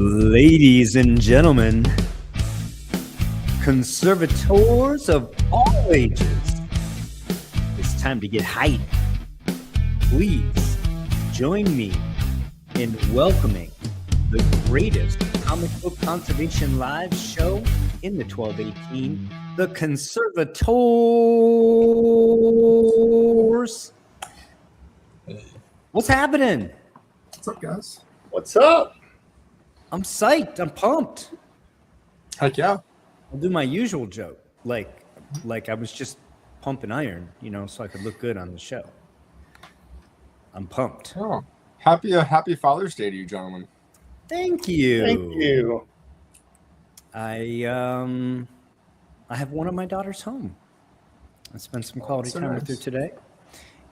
Ladies and gentlemen, conservators of all ages, it's time to get hype. Please join me in welcoming the greatest comic book conservation live show in the 1218, the Conservators. What's happening? What's up, guys? What's up? I'm psyched. I'm pumped. Heck yeah. I'll do my usual joke, like I was just pumping iron, so I could look good on the show. I'm pumped. Oh, happy Father's Day to you, gentlemen. Thank you. Thank you. I have one of my daughters home. I spent some quality time with her today,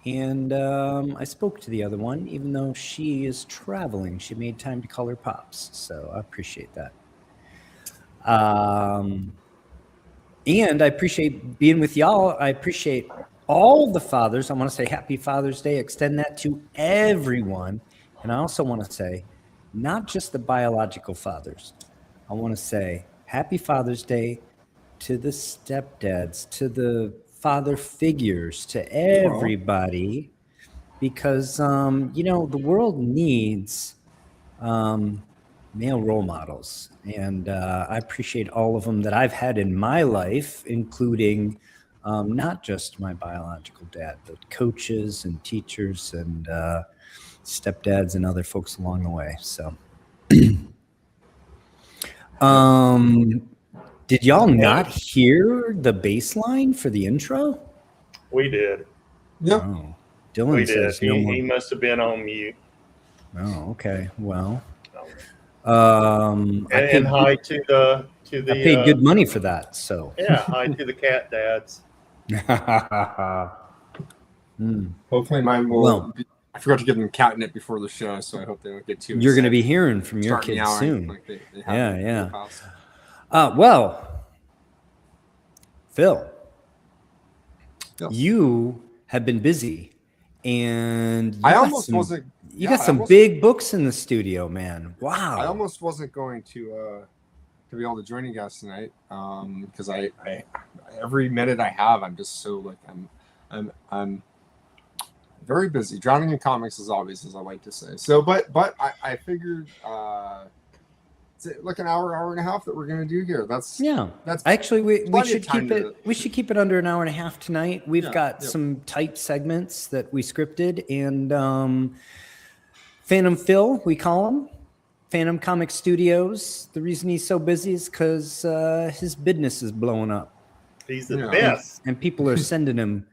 and I spoke to the other one, even though she is traveling. She made time to call her pops, so I appreciate that. And I appreciate being with y'all. I appreciate all the fathers. I want to say happy Father's Day. Extend that to everyone. And I also want to say, not just the biological fathers. I want to say happy Father's Day to the stepdads, to the father figures, to everybody, because, the world needs male role models. And I appreciate all of them that I've had in my life, including not just my biological dad, but coaches and teachers and stepdads and other folks along the way. So, did y'all not hear the bass line for the intro? We did. Yeah. Oh, Dylan We says did. no He more. must have been on mute. Oh, okay. Well, And hi to the I paid good money for that. So hi to the cat dads. Hopefully mine will. Well, I forgot to give them catnip before the show, so I hope they don't get too. you're going to upset. be hearing from your Start kids meowing soon. like they have in the past. Well, Phil, Yeah. you have been busy, and I almost wasn't. You yeah, got some I almost- big books in the studio, man. Wow. I almost wasn't going to be able to join you guys tonight because I every minute I have, I'm just so like I'm very busy. Drowning in comics as always, as I like to say. So, but I figured it's like an hour and a half that we're gonna do here. That's Actually, we plenty should of time keep to- it. We should keep it under an hour and a half tonight. We've got Yep. some tight segments that we scripted, and Phantom Phil, we call him Phantom Comic Studios. The reason he's so busy is because his business is blowing up, He's the Yeah. best. and people are sending him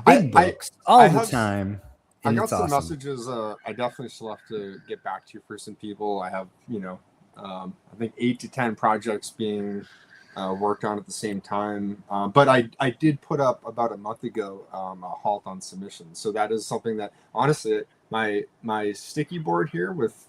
I- big I- books all I the have- time. I And got it's some awesome. messages. I definitely still have to get back to you for some people. I have, I think 8 to 10 projects being worked on at the same time. But I did put up about a month ago a halt on submissions. So that is something that honestly, my sticky board here with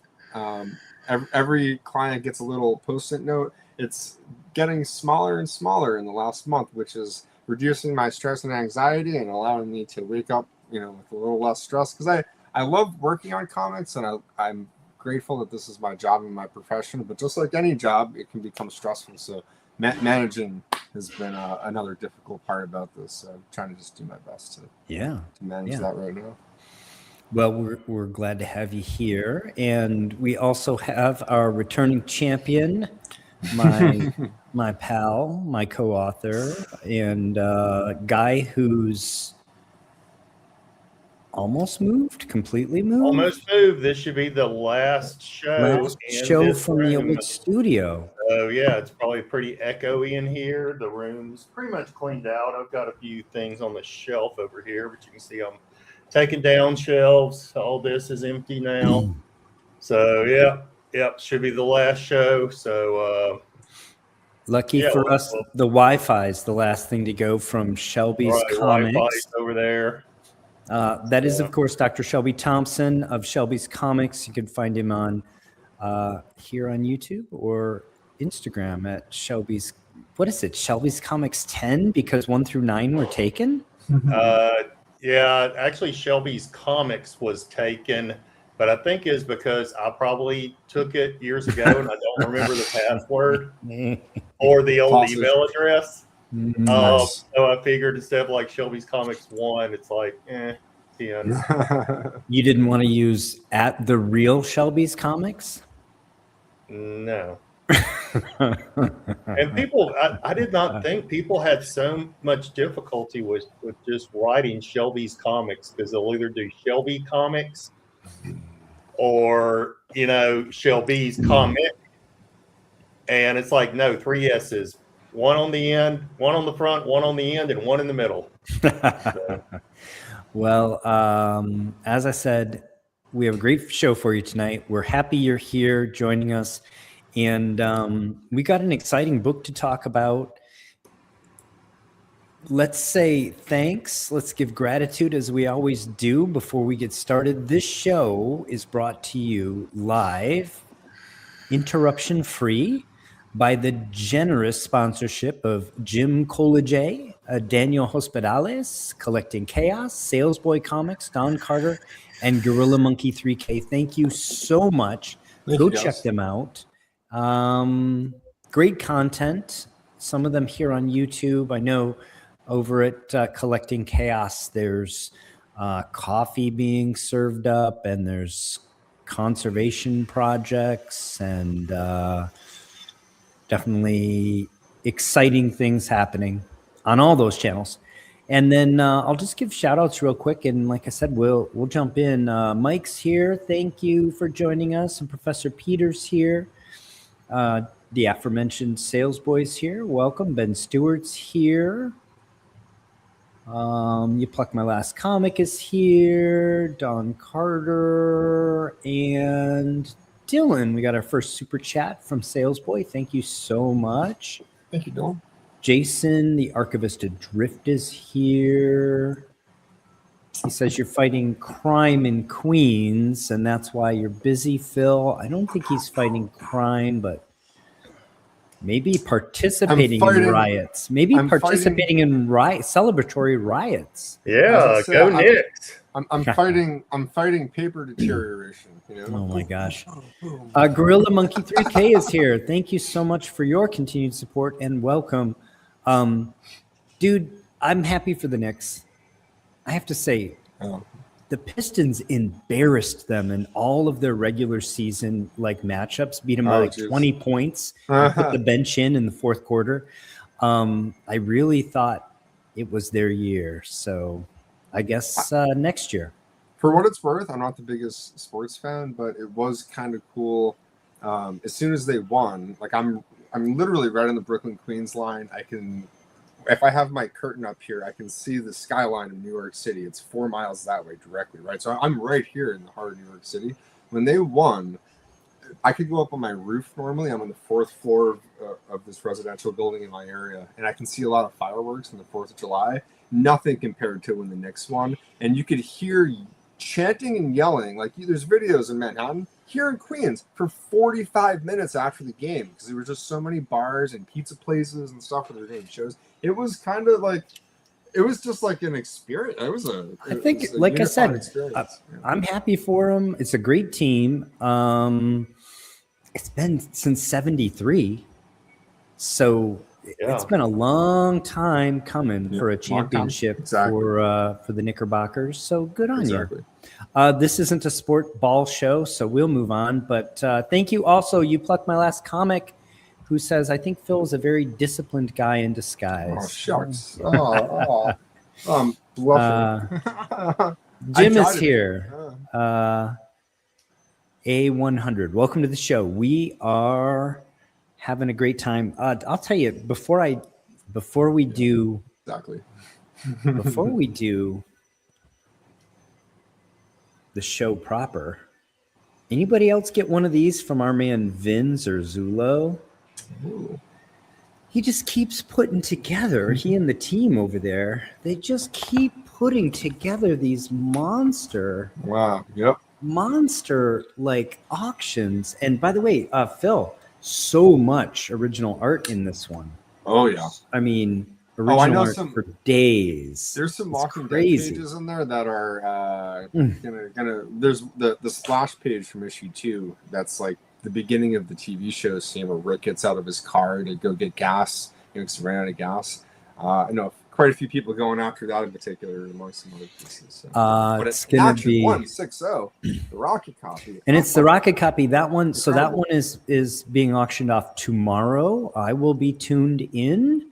every client gets a little post-it note. It's getting smaller and smaller in the last month, which is reducing my stress and anxiety and allowing me to wake up, with a little less stress. Because I love working on comics, and I'm grateful that this is my job and my profession. But just like any job, it can become stressful. So managing has been another difficult part about this. So I'm trying to just do my best to manage that right now. Well, we're glad to have you here, and we also have our returning champion, my pal, my co-author, and guy who's completely moved. Almost moved. This should be the last show. Last in show this from the room. old studio. So yeah, it's probably pretty echoey in here. The room's pretty much cleaned out. I've got a few things on the shelf over here, but you can see I'm taking down shelves. All this is empty now. So yeah, should be the last show. So Lucky for us, the Wi-Fi is the last thing to go from Shelby's Comics. Wi-Fi's over there. That is, of course, Dr. Shelby Thompson of Shelby's Comics. You can find him on here on YouTube or Instagram at Shelby's. What is it? Shelby's Comics 10 because 1 through 9 were taken. Yeah, actually, Shelby's Comics was taken but I think is because I probably took it years ago and I don't remember the password or the old Possibly. email address. Nice. So I figured instead of like Shelby's Comics 1, it's like 10. You didn't want to use at the real Shelby's Comics? No. And people, I did not think people had so much difficulty with just writing Shelby's Comics, because they'll either do Shelby Comics or, you know, Shelby's Comic. And it's like, no, 3 S's, one on the end, one on the front, one on the end, and one in the middle. So. Well, as I said, we have a great show for you tonight. We're happy you're here joining us. And we got an exciting book to talk about. Let's say thanks. Let's give gratitude as we always do before we get started. This show is brought to you live, interruption free, by the generous sponsorship of Jim Collegier, Daniel Hospitales, Collecting Chaos, Salesboy Comics, Don Carter, and Gorilla Monkey 3K. Thank you so much. Go check them out. Great content. Some of them here on YouTube. I know over at Collecting Chaos, there's coffee being served up, and there's conservation projects, and definitely exciting things happening on all those channels. And then I'll just give shout outs real quick. And like I said, we'll jump in. Mike's here. Thank you for joining us. And Professor Peter's here. The aforementioned Sales Boys here. Welcome. Ben Stewart's here. You Pluck My Last Comic is here. Don Carter and Dylan. We got our first super chat from Sales Boy. Thank you so much. Thank you, Dylan. Jason, the Archivist Adrift, is here. He says you're fighting crime in Queens, and that's why you're busy, Phil. I don't think he's fighting crime, but maybe participating in riots. Maybe participating in celebratory riots. Yeah, go Knicks. I'm fighting paper deterioration. You know? Oh my gosh. Gorilla Monkey 3K is here. Thank you so much for your continued support and welcome. Dude, I'm happy for the Knicks. I have to say, the Pistons embarrassed them in all of their regular season matchups, beat them by 20 points, put the bench in the fourth quarter. I really thought it was their year. So I guess next year. For what it's worth, I'm not the biggest sports fan, but it was kind of cool. As soon as they won, I'm literally right on the Brooklyn Queens line. If I have my curtain up here, I can see the skyline of New York City. It's 4 miles that way directly, right? So I'm right here in the heart of New York City. When they won, I could go up on my roof normally. I'm on the 4th floor of this residential building in my area, and I can see a lot of fireworks on the 4th of July. Nothing compared to when the Knicks won. And you could hear chanting and yelling. There's videos in Manhattan, here in Queens, for 45 minutes after the game, because there were just so many bars and pizza places and stuff where they were doing shows. It was kind of it was just like an experience. I think, like I said, I'm happy for them. It's a great team. It's been since '73, so it's been a long time coming for a championship for the Knickerbockers. So good on you. This isn't a sport ball show, so we'll move on. But thank you also, You Pluck My Last Comic, who says, I think Phil is a very disciplined guy in disguise. Oh, shucks. Bluffing. Jim is here. A100. Welcome to the show. We are having a great time. I'll tell you, before we do the show proper, anybody else get one of these from our man Vince or Zulo? Ooh. He just keeps putting together, he and the team over there, they just keep putting together these monster auctions. And by the way, Phil, so much original art in this one. Oh yeah. I mean, original I know art some. for days. There's some It's Walking Dead crazy. pages in there that are Mm. gonna. There's the splash page from issue 2. That's like the beginning of the TV show scene where Rick gets out of his car to go get gas. He ran out of gas. I know quite a few people going after that in particular, among some other pieces. So. But It's gonna Action be 160, the Rocket copy, and it's the Rocket copy. That one, so that Incredible. one is being auctioned off tomorrow. I will be tuned in,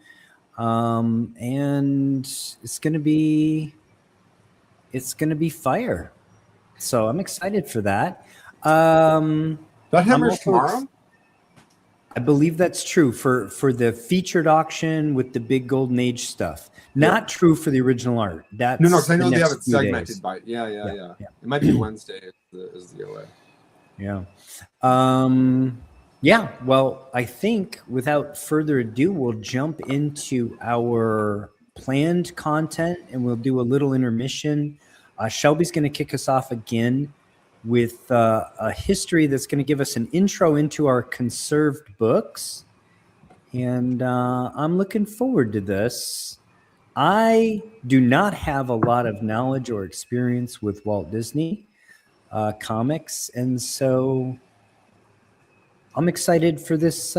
and it's gonna be fire. So I'm excited for that. That I'm hammers also tomorrow. I believe that's true for the featured auction with the big golden age stuff. Not true for the original art. That's No, because I know the they have next it few segmented days. by. Yeah. Yeah. It might be Wednesday is the OA. Yeah. Yeah. Well, I think without further ado, we'll jump into our planned content and we'll do a little intermission. Shelby's going to kick us off again with a history that's going to give us an intro into our conserved books. And I'm looking forward to this. I do not have a lot of knowledge or experience with Walt Disney comics, and so I'm excited for this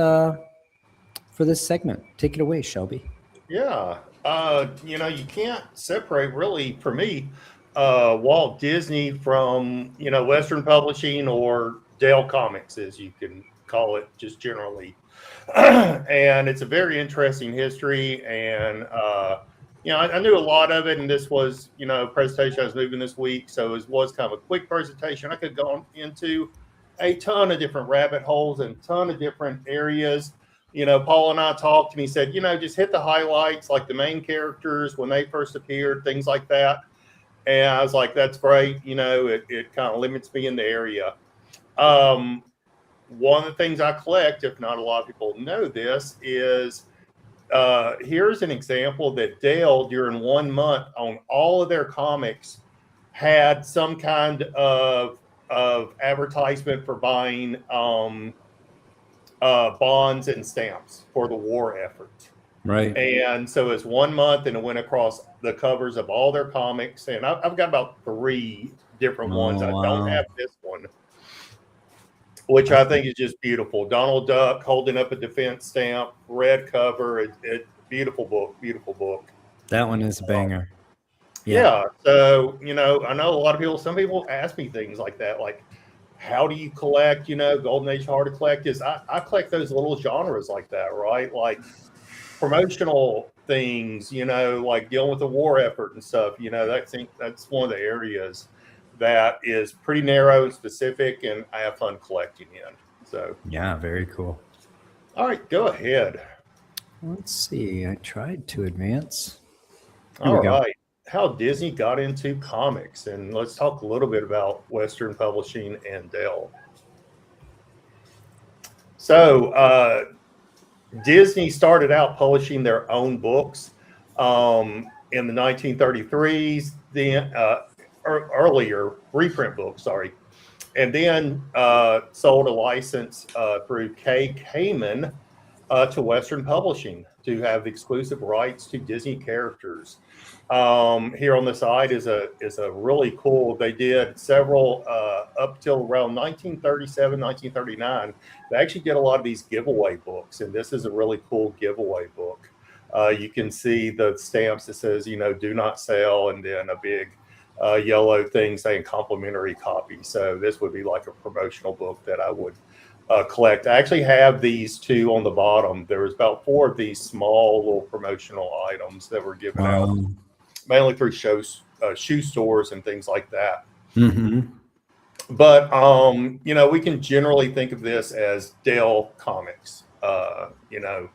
segment. Take it away, Shelby. Yeah. You know, you can't separate really for me Walt Disney from, you know, Western Publishing or Dale Comics, as you can call it just generally. And it's a very interesting history. And, you know, I knew a lot of it. And this was, you know, a presentation I was moving this week. So it was kind of a quick presentation. I could go into a ton of different rabbit holes and a ton of different areas. You know, Paul and I talked and he said, you know, just hit the highlights, like the main characters when they first appeared, things like that. And I was like, that's great. You know, it kind of limits me in the area. One of the things I collect, if not a lot of people know this, is here's an example that Dale, during 1 month on all of their comics, had some kind of advertisement for buying bonds and stamps for the war effort. Right. And so it's 1 month and it went across the covers of all their comics. And I've got about 3 different ones. I don't have this one, which I think is just beautiful. Donald Duck holding up a defense stamp, red cover. Beautiful book. That one is a banger. Yeah. So, you know, I know a lot of people, some people ask me things like that, like, how do you collect, you know, Golden Age hard to collect is I collect those little genres like that, right? Like promotional things, you know, like dealing with the war effort and stuff, you know, that's one of the areas that is pretty narrow and specific, and I have fun collecting in. So, yeah, very cool. All right, go ahead. Let's see. I tried to advance. All right. How Disney got into comics, and let's talk a little bit about Western Publishing and Dale. So Disney started out publishing their own books in the 1933s, then earlier reprint books, sorry, and then sold a license through Kay Kamen to Western Publishing to have exclusive rights to Disney characters. Here on the side is a really cool. They did several up till around 1937, 1939. They actually did a lot of these giveaway books, and this is a really cool giveaway book. You can see the stamps that says, you know, do not sell, and then a big yellow thing saying complimentary copy. So this would be like a promotional book that I would collect. I actually have these 2 on the bottom. There was about 4 of these small little promotional items that were given out, mainly through shoe stores and things like that. Mm-hmm. But you know, we can generally think of this as Dale Comics, you know,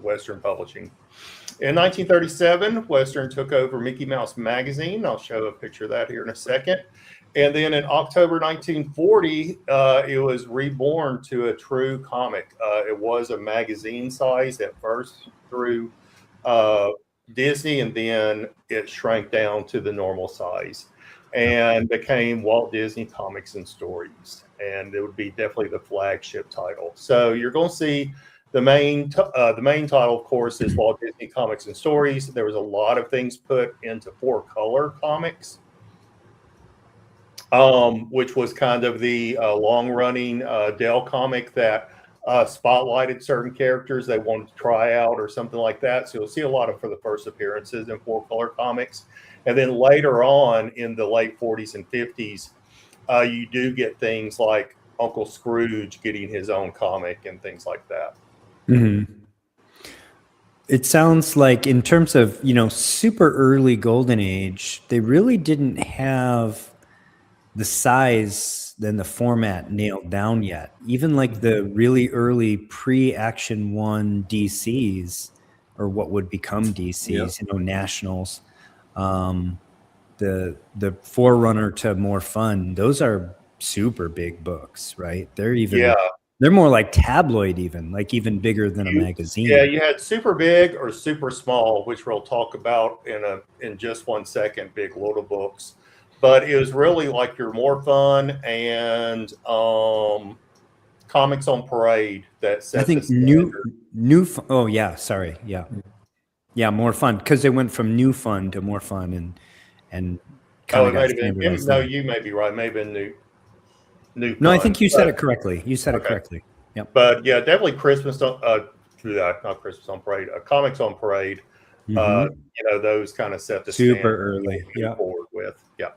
Western Publishing. In 1937, Western took over Mickey Mouse Magazine. I'll show a picture of that here in a second. And then in October 1940, it was reborn to a true comic. It was a magazine size at first through Disney, and then it shrank down to the normal size and became Walt Disney Comics and Stories. And it would be definitely the flagship title. So you're going to see The main title, of course, is Walt Disney Comics and Stories. There was a lot of things put into 4-color comics, which was kind of the long-running Dell comic that spotlighted certain characters they wanted to try out or something like that. So you'll see a lot of for the first appearances in 4-color comics. And then later on in the late 40s and 50s, you do get things like Uncle Scrooge getting his own comic and things like that. Mm-hmm. It sounds like in terms of, super early golden age, they really didn't have the size and the format nailed down yet. Even like the really early pre-Action 1 DCs, or what would become DCs, Nationals, the forerunner to More Fun, those are super big books, right? They're more like tabloid, even bigger than a magazine. Yeah, you had super big or super small, which we'll talk about in just 1 second, big little books. But it was really like your More Fun and Comics on Parade that set I think More Fun, because they went from New Fun to More Fun and kind of got standardized. No, you may be right. Maybe New No, Fun. I think you said it correctly. You said it correctly. Yep. But yeah, definitely not Christmas on Parade, Comics on Parade. Mm-hmm. Those kind of set the super standard early. Yeah. Forward with. Yeah.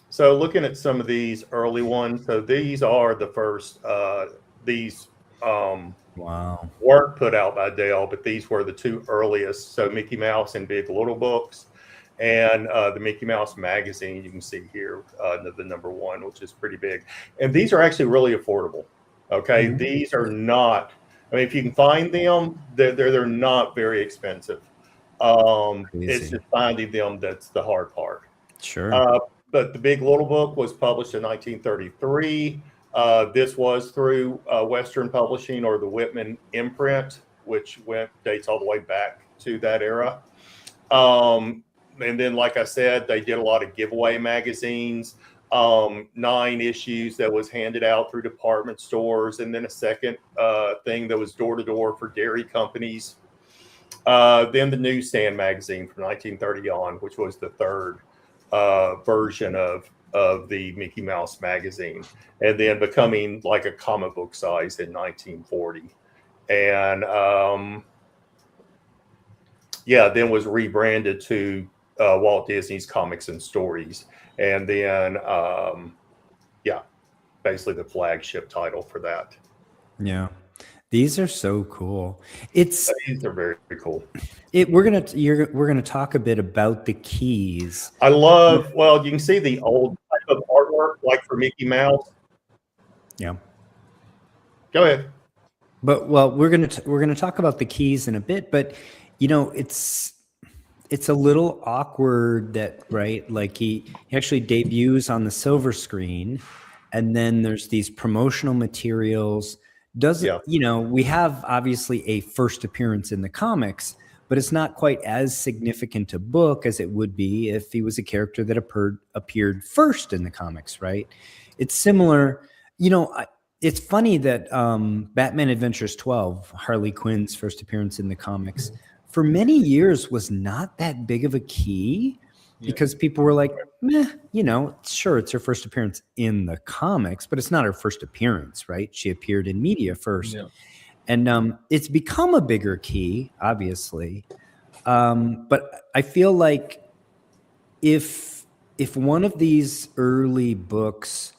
So looking at some of these early ones, so these are the first. Wow. Weren't put out by Dell, but these were the 2 earliest. So Mickey Mouse and Big Little Books, and the Mickey Mouse magazine. You can see here the number 1, which is pretty big. And these are actually really affordable. Okay, these are not. I mean, if you can find them, they're not very expensive. It's just finding them that's the hard part. Sure. But the Big Little Book was published in 1933. This was through Western Publishing, or the Whitman imprint, which dates all the way back to that era. And then, like I said, they did a lot of giveaway magazines, 9 issues that was handed out through department stores, and then a second thing that was door to door for dairy companies. Then the Newsstand magazine from 1930 on, which was the third version of the Mickey Mouse magazine, and then becoming like a comic book size in 1940. And then was rebranded to Walt Disney's Comics and Stories. And then, basically the flagship title for that. Yeah. These are so cool. These are very, very cool. We're gonna talk a bit about the keys. I love. Well, you can see the old type of artwork, like for Mickey Mouse. Yeah. Go ahead. But we're gonna talk about the keys in a bit. But it's a little awkward that, right? Like he actually debuts on the silver screen, and then there's these promotional materials. We have obviously a first appearance in the comics, but it's not quite as significant a book as it would be if he was a character that appeared first in the comics, right? It's similar. It's funny that Batman Adventures 12, Harley Quinn's first appearance in the comics, for many years was not that big of a key, because people were like, meh, sure, it's her first appearance in the comics, but it's not her first appearance, right? She appeared in media first. Yeah. And it's become a bigger key, obviously. But I feel like if one of these early books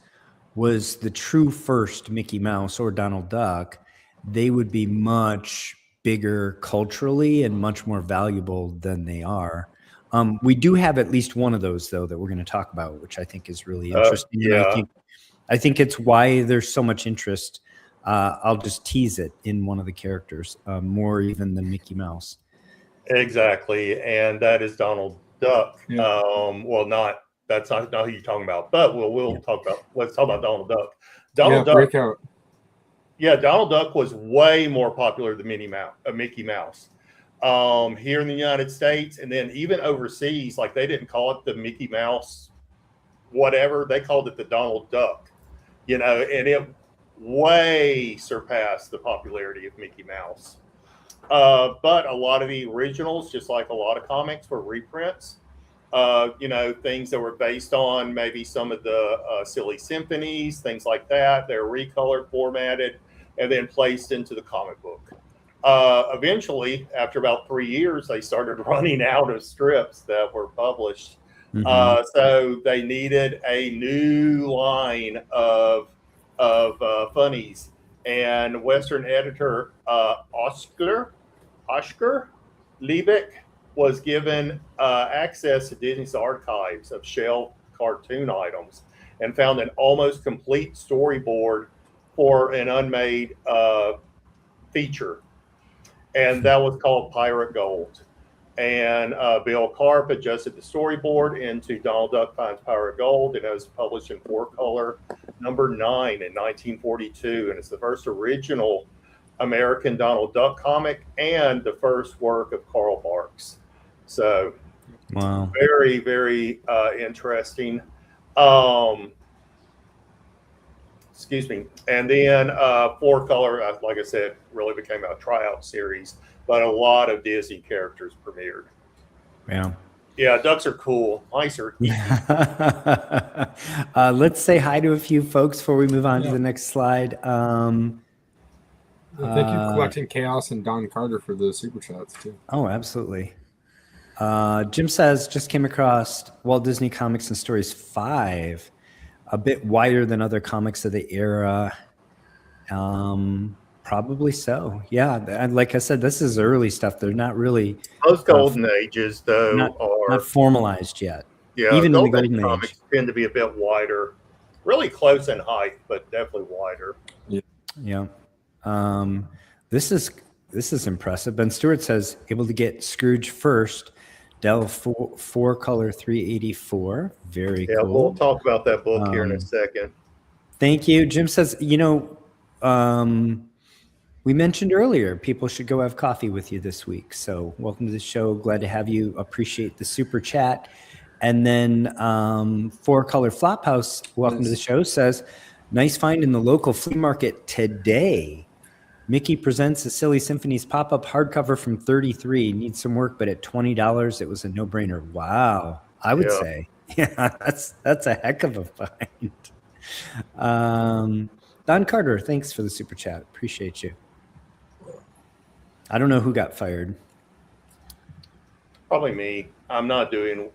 was the true first Mickey Mouse or Donald Duck, they would be much bigger culturally and much more valuable than they are. We do have at least one of those, though, that we're going to talk about, which I think is really interesting. And I think it's why there's so much interest. I'll just tease it in one of the characters, more even than Mickey Mouse. Exactly, and that is Donald Duck. Yeah. That's not who you're talking about, but let's talk about Donald Duck. Donald Duck. Donald Duck was way more popular than Mickey Mouse. Here in the United States, and then even overseas, like they didn't call it the Mickey Mouse whatever, they called it the Donald Duck, and way surpassed the popularity of Mickey Mouse. But a lot of the originals, just like a lot of comics, were reprints. Things that were based on maybe some of the silly symphonies, things like that. They're recolored, formatted, and then placed into the comic book. Eventually, after about 3 years, they started running out of strips that were published. So they needed a new line of funnies. And Western editor Oscar Liebeck was given access to Disney's archives of shelf cartoon items and found an almost complete storyboard for an unmade feature. And that was called Pirate Gold. And Bill Karp adjusted the storyboard into Donald Duck Finds Pirate Gold, and it was published in 4-color, number 9 in 1942. And it's the first original American Donald Duck comic and the first work of Carl Barks. So, wow, very, very interesting. Excuse me. And then 4-color, like I said, really became a tryout series, but a lot of Disney characters premiered. Yeah. Yeah, ducks are cool. Mice are easy. Let's say hi to a few folks before we move on to the next slide. Thank you, Collecting Chaos and Don Carter, for the super chats too. Oh, absolutely. Jim says, just came across Walt Disney Comics and Stories 5, a bit wider than other comics of the era. Probably so. Yeah. And like I said, this is early stuff. They're not really Most golden ages, though, not formalized yet. yeah, even in the golden golden comics age. tend to be a bit wider, really close in height, but definitely wider. Yeah. This is impressive. Ben Stewart says, able to get Scrooge first. Dell 4-color 384. Very Yeah, cool. we'll talk about that book here in a second. Thank you. Jim says, we mentioned earlier, people should go have coffee with you this week. So welcome to the show. Glad to have you. Appreciate the super chat. And then 4-color Flophouse, welcome to the show, says, nice find in the local flea market today. Mickey Presents the Silly Symphonies pop-up hardcover from 33. Needs some work, but at $20, it was a no-brainer. Wow. I would say. Yeah, that's a heck of a find. Don Carter, thanks for the super chat. Appreciate you. I don't know who got fired. Probably me. I'm not doing.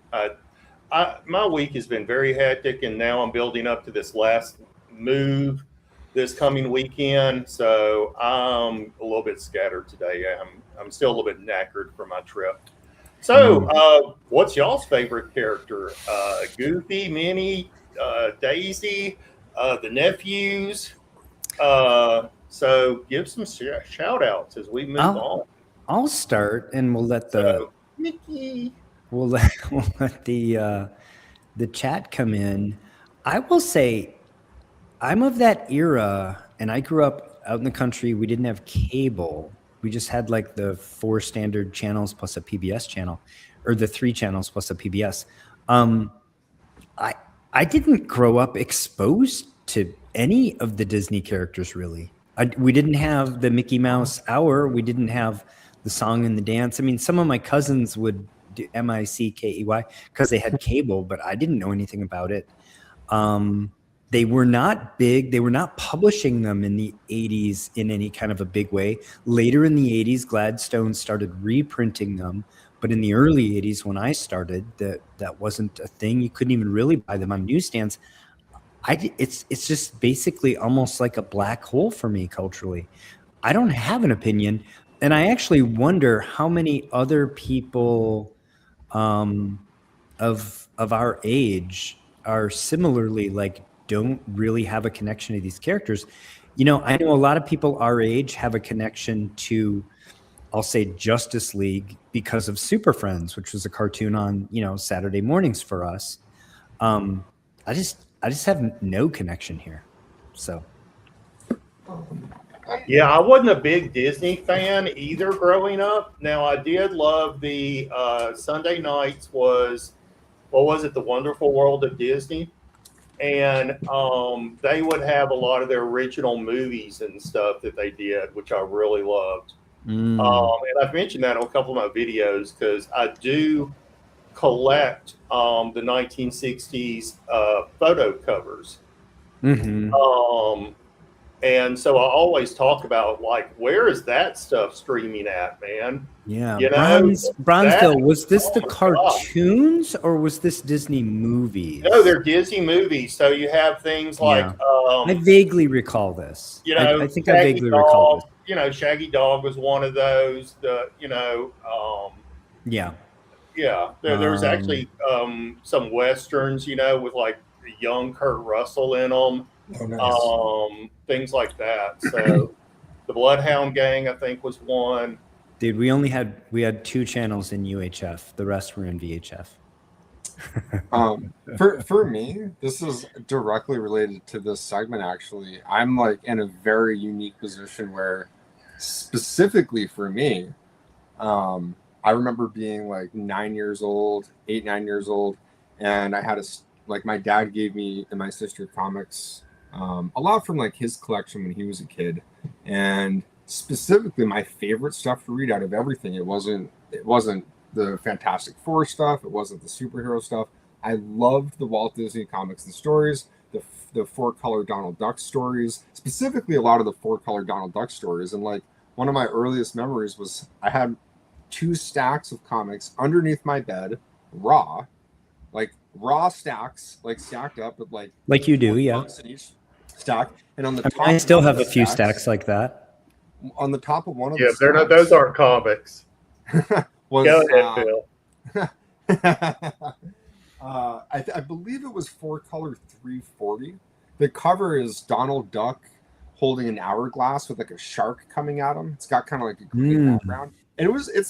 My week has been very hectic, and now I'm building up to this last move this coming weekend. So I'm a little bit scattered today. I'm still a little bit knackered from my trip. So, what's y'all's favorite character? Goofy, Minnie, Daisy, the nephews. So give some shout outs as we move on. I'll start, and we'll let Mickey. We'll let the chat come in. I will say, I'm of that era, and I grew up out in the country. We didn't have cable. We just had like the 4 standard channels plus a PBS channel, or the 3 channels plus a PBS. I didn't grow up exposed to any of the Disney characters, really. We didn't have the Mickey Mouse Hour. We didn't have the song and the dance. I mean, some of my cousins would do Mickey because they had cable, but I didn't know anything about it. They were not big. They were not publishing them in the 80s in any kind of a big way. Later in the 80s, Gladstone started reprinting them. But in the early 80s, when I started, that wasn't a thing. You couldn't even really buy them on newsstands. It's just basically almost like a black hole for me culturally. I don't have an opinion. And I actually wonder how many other people of our age are similarly like don't really have a connection to these characters. I know a lot of people our age have a connection to, I'll say, Justice League because of Super Friends, which was a cartoon on, Saturday mornings for us. I just have no connection here. So. Yeah, I wasn't a big Disney fan either growing up. Now, I did love the Sunday nights was, what was it, The Wonderful World of Disney. and they would have a lot of their original movies and stuff that they did, which I really loved. And I've mentioned that on a couple of my videos because I do collect the 1960s photo covers. And so I always talk about, like, where is that stuff streaming at, man? Yeah, You know, Bronzeville, was this oh the my God. cartoons or was this Disney movies? No, they're Disney movies. So you have things like, I vaguely recall this. you know, I think I Shaggy vaguely recall Dog. this. You know, Shaggy Dog was one of those. Yeah. Yeah, there was actually some westerns, you know, with like young Kurt Russell in them. Oh, nice. Things like that. So the Bloodhound Gang, I think, was one. Dude, we had 2 channels in UHF. The rest were in VHF. For me, this is directly related to this segment. Actually, I'm like in a very unique position where, specifically for me, I remember being like 9 years old, 9 years old, and I had my dad gave me and my sister comics, a lot from like his collection when he was a kid, and specifically my favorite stuff to read out of everything. It wasn't the Fantastic Four stuff. It wasn't the superhero stuff. I loved the Walt Disney comics and stories, the 4-color Donald Duck stories, specifically a lot of the 4-color Donald Duck stories. And like one of my earliest memories was I had 2 stacks of comics underneath my bed, raw stacks, like stacked up with like you do, yeah. books in each stack. And on the top, I still have a few stacks like that. On the top of one of Yeah, the they're not. Those aren't comics. was, Go ahead, Phil. I believe it was 4-color 340. The cover is Donald Duck holding an hourglass with like a shark coming at him. It's got kind of like a green background, and it was a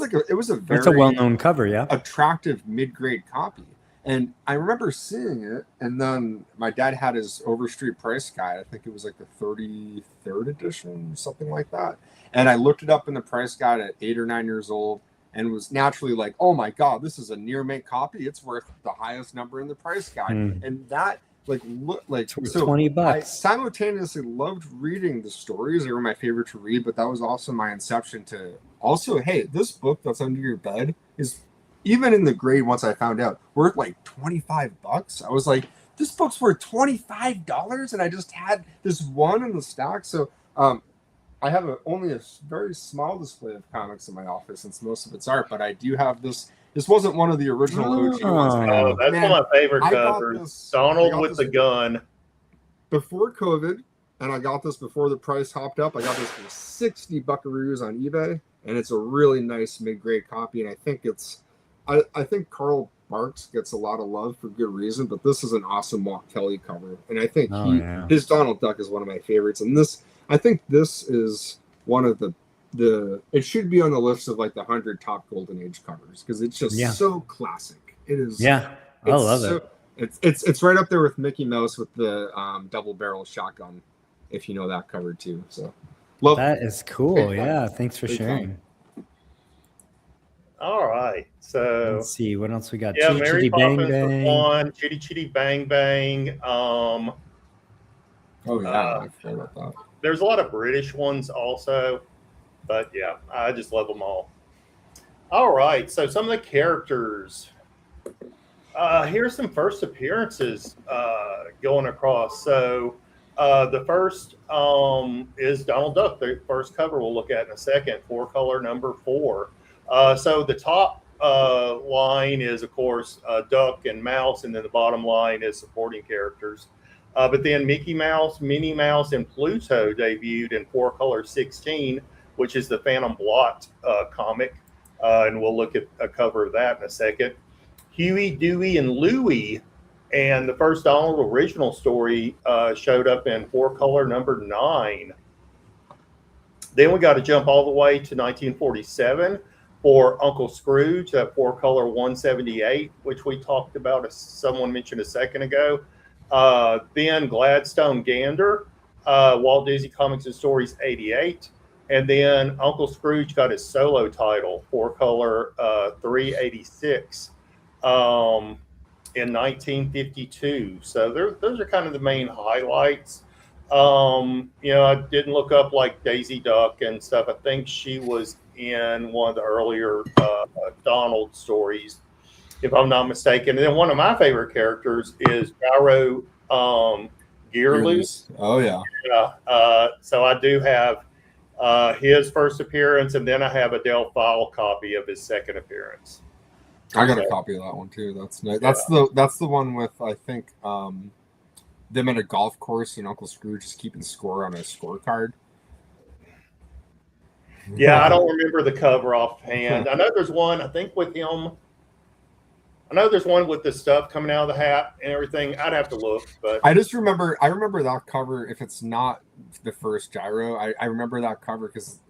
very, it's a well-known cover, yeah, attractive mid-grade copy. And I remember seeing it, and then my dad had his Overstreet price guide. I think it was like the 33rd edition, something like that. And I looked it up in the price guide at 8 or 9 years old, and was naturally like, "Oh my God, this is a near mint copy. It's worth the highest number in the price guide." And that, so $20. I simultaneously loved reading the stories. They were my favorite to read, but that was also my inception to also, hey, this book that's under your bed is, even in the grade, once I found out, worth like $25. I was like, this book's worth $25, and I just had this one in the stack. So I have only a very small display of comics in my office, since most of it's art, but I do have this. This wasn't one of the original OG ones. Oh, that's one of my favorite covers. Donald with the gun. Before COVID, and I got this before the price hopped up. I got this for 60 buckaroos on eBay, and it's a really nice mid-grade copy, and I think I think Carl Barks gets a lot of love for good reason, but this is an awesome Walt Kelly cover, and I think his Donald Duck is one of my favorites. And I think this is one of the it should be on the list of like the 100 top Golden Age covers, because it's just so classic. It is. Yeah, I love it. It's right up there with Mickey Mouse with the double barrel shotgun, if you know that cover too. So love that. Is cool. Yeah, thanks for sharing. All right, so let's see what else we got. Yeah, Chitty Mary Chitty Bang Poppins Bang. was one. Chitty Chitty Bang Bang. Oh yeah, I forgot about that. There's a lot of British ones also, but yeah, I just love them all. All right, so some of the characters. Here's some first appearances going across. So the first is Donald Duck. The first cover we'll look at in a second. 4-color number 4. So the top line is, of course, Duck and Mouse, and then the bottom line is supporting characters. But then Mickey Mouse, Minnie Mouse, and Pluto debuted in 4-color 16, which is the Phantom Blot comic. And we'll look at a cover of that in a second. Huey, Dewey, and Louie, and the first Donald original story showed up in 4-color number 9. Then we got to jump all the way to 1947 for Uncle Scrooge, that 4-color 178, which we talked about, as someone mentioned a second ago. Then Gladstone Gander, Walt Disney Comics and Stories 88. And then Uncle Scrooge got his solo title, 4-color 386. in 1952. So those are kind of the main highlights. I didn't look up like Daisy Duck and stuff. I think she was in one of the earlier Donald stories, if I'm not mistaken. And then one of my favorite characters is Gyro Gearloose. Oh yeah. So I do have his first appearance, and then I have a Delphile copy of his second appearance. I got a copy of that one too. That's nice. That's the one with, I think, them at a golf course and Uncle Scrooge is keeping score on a scorecard. Yeah, I don't remember the cover offhand. I know there's one, I think, with him. I know there's one with the stuff coming out of the hat and everything. I'd have to look, but I remember that cover. If it's not the first Gyro, I remember that cover because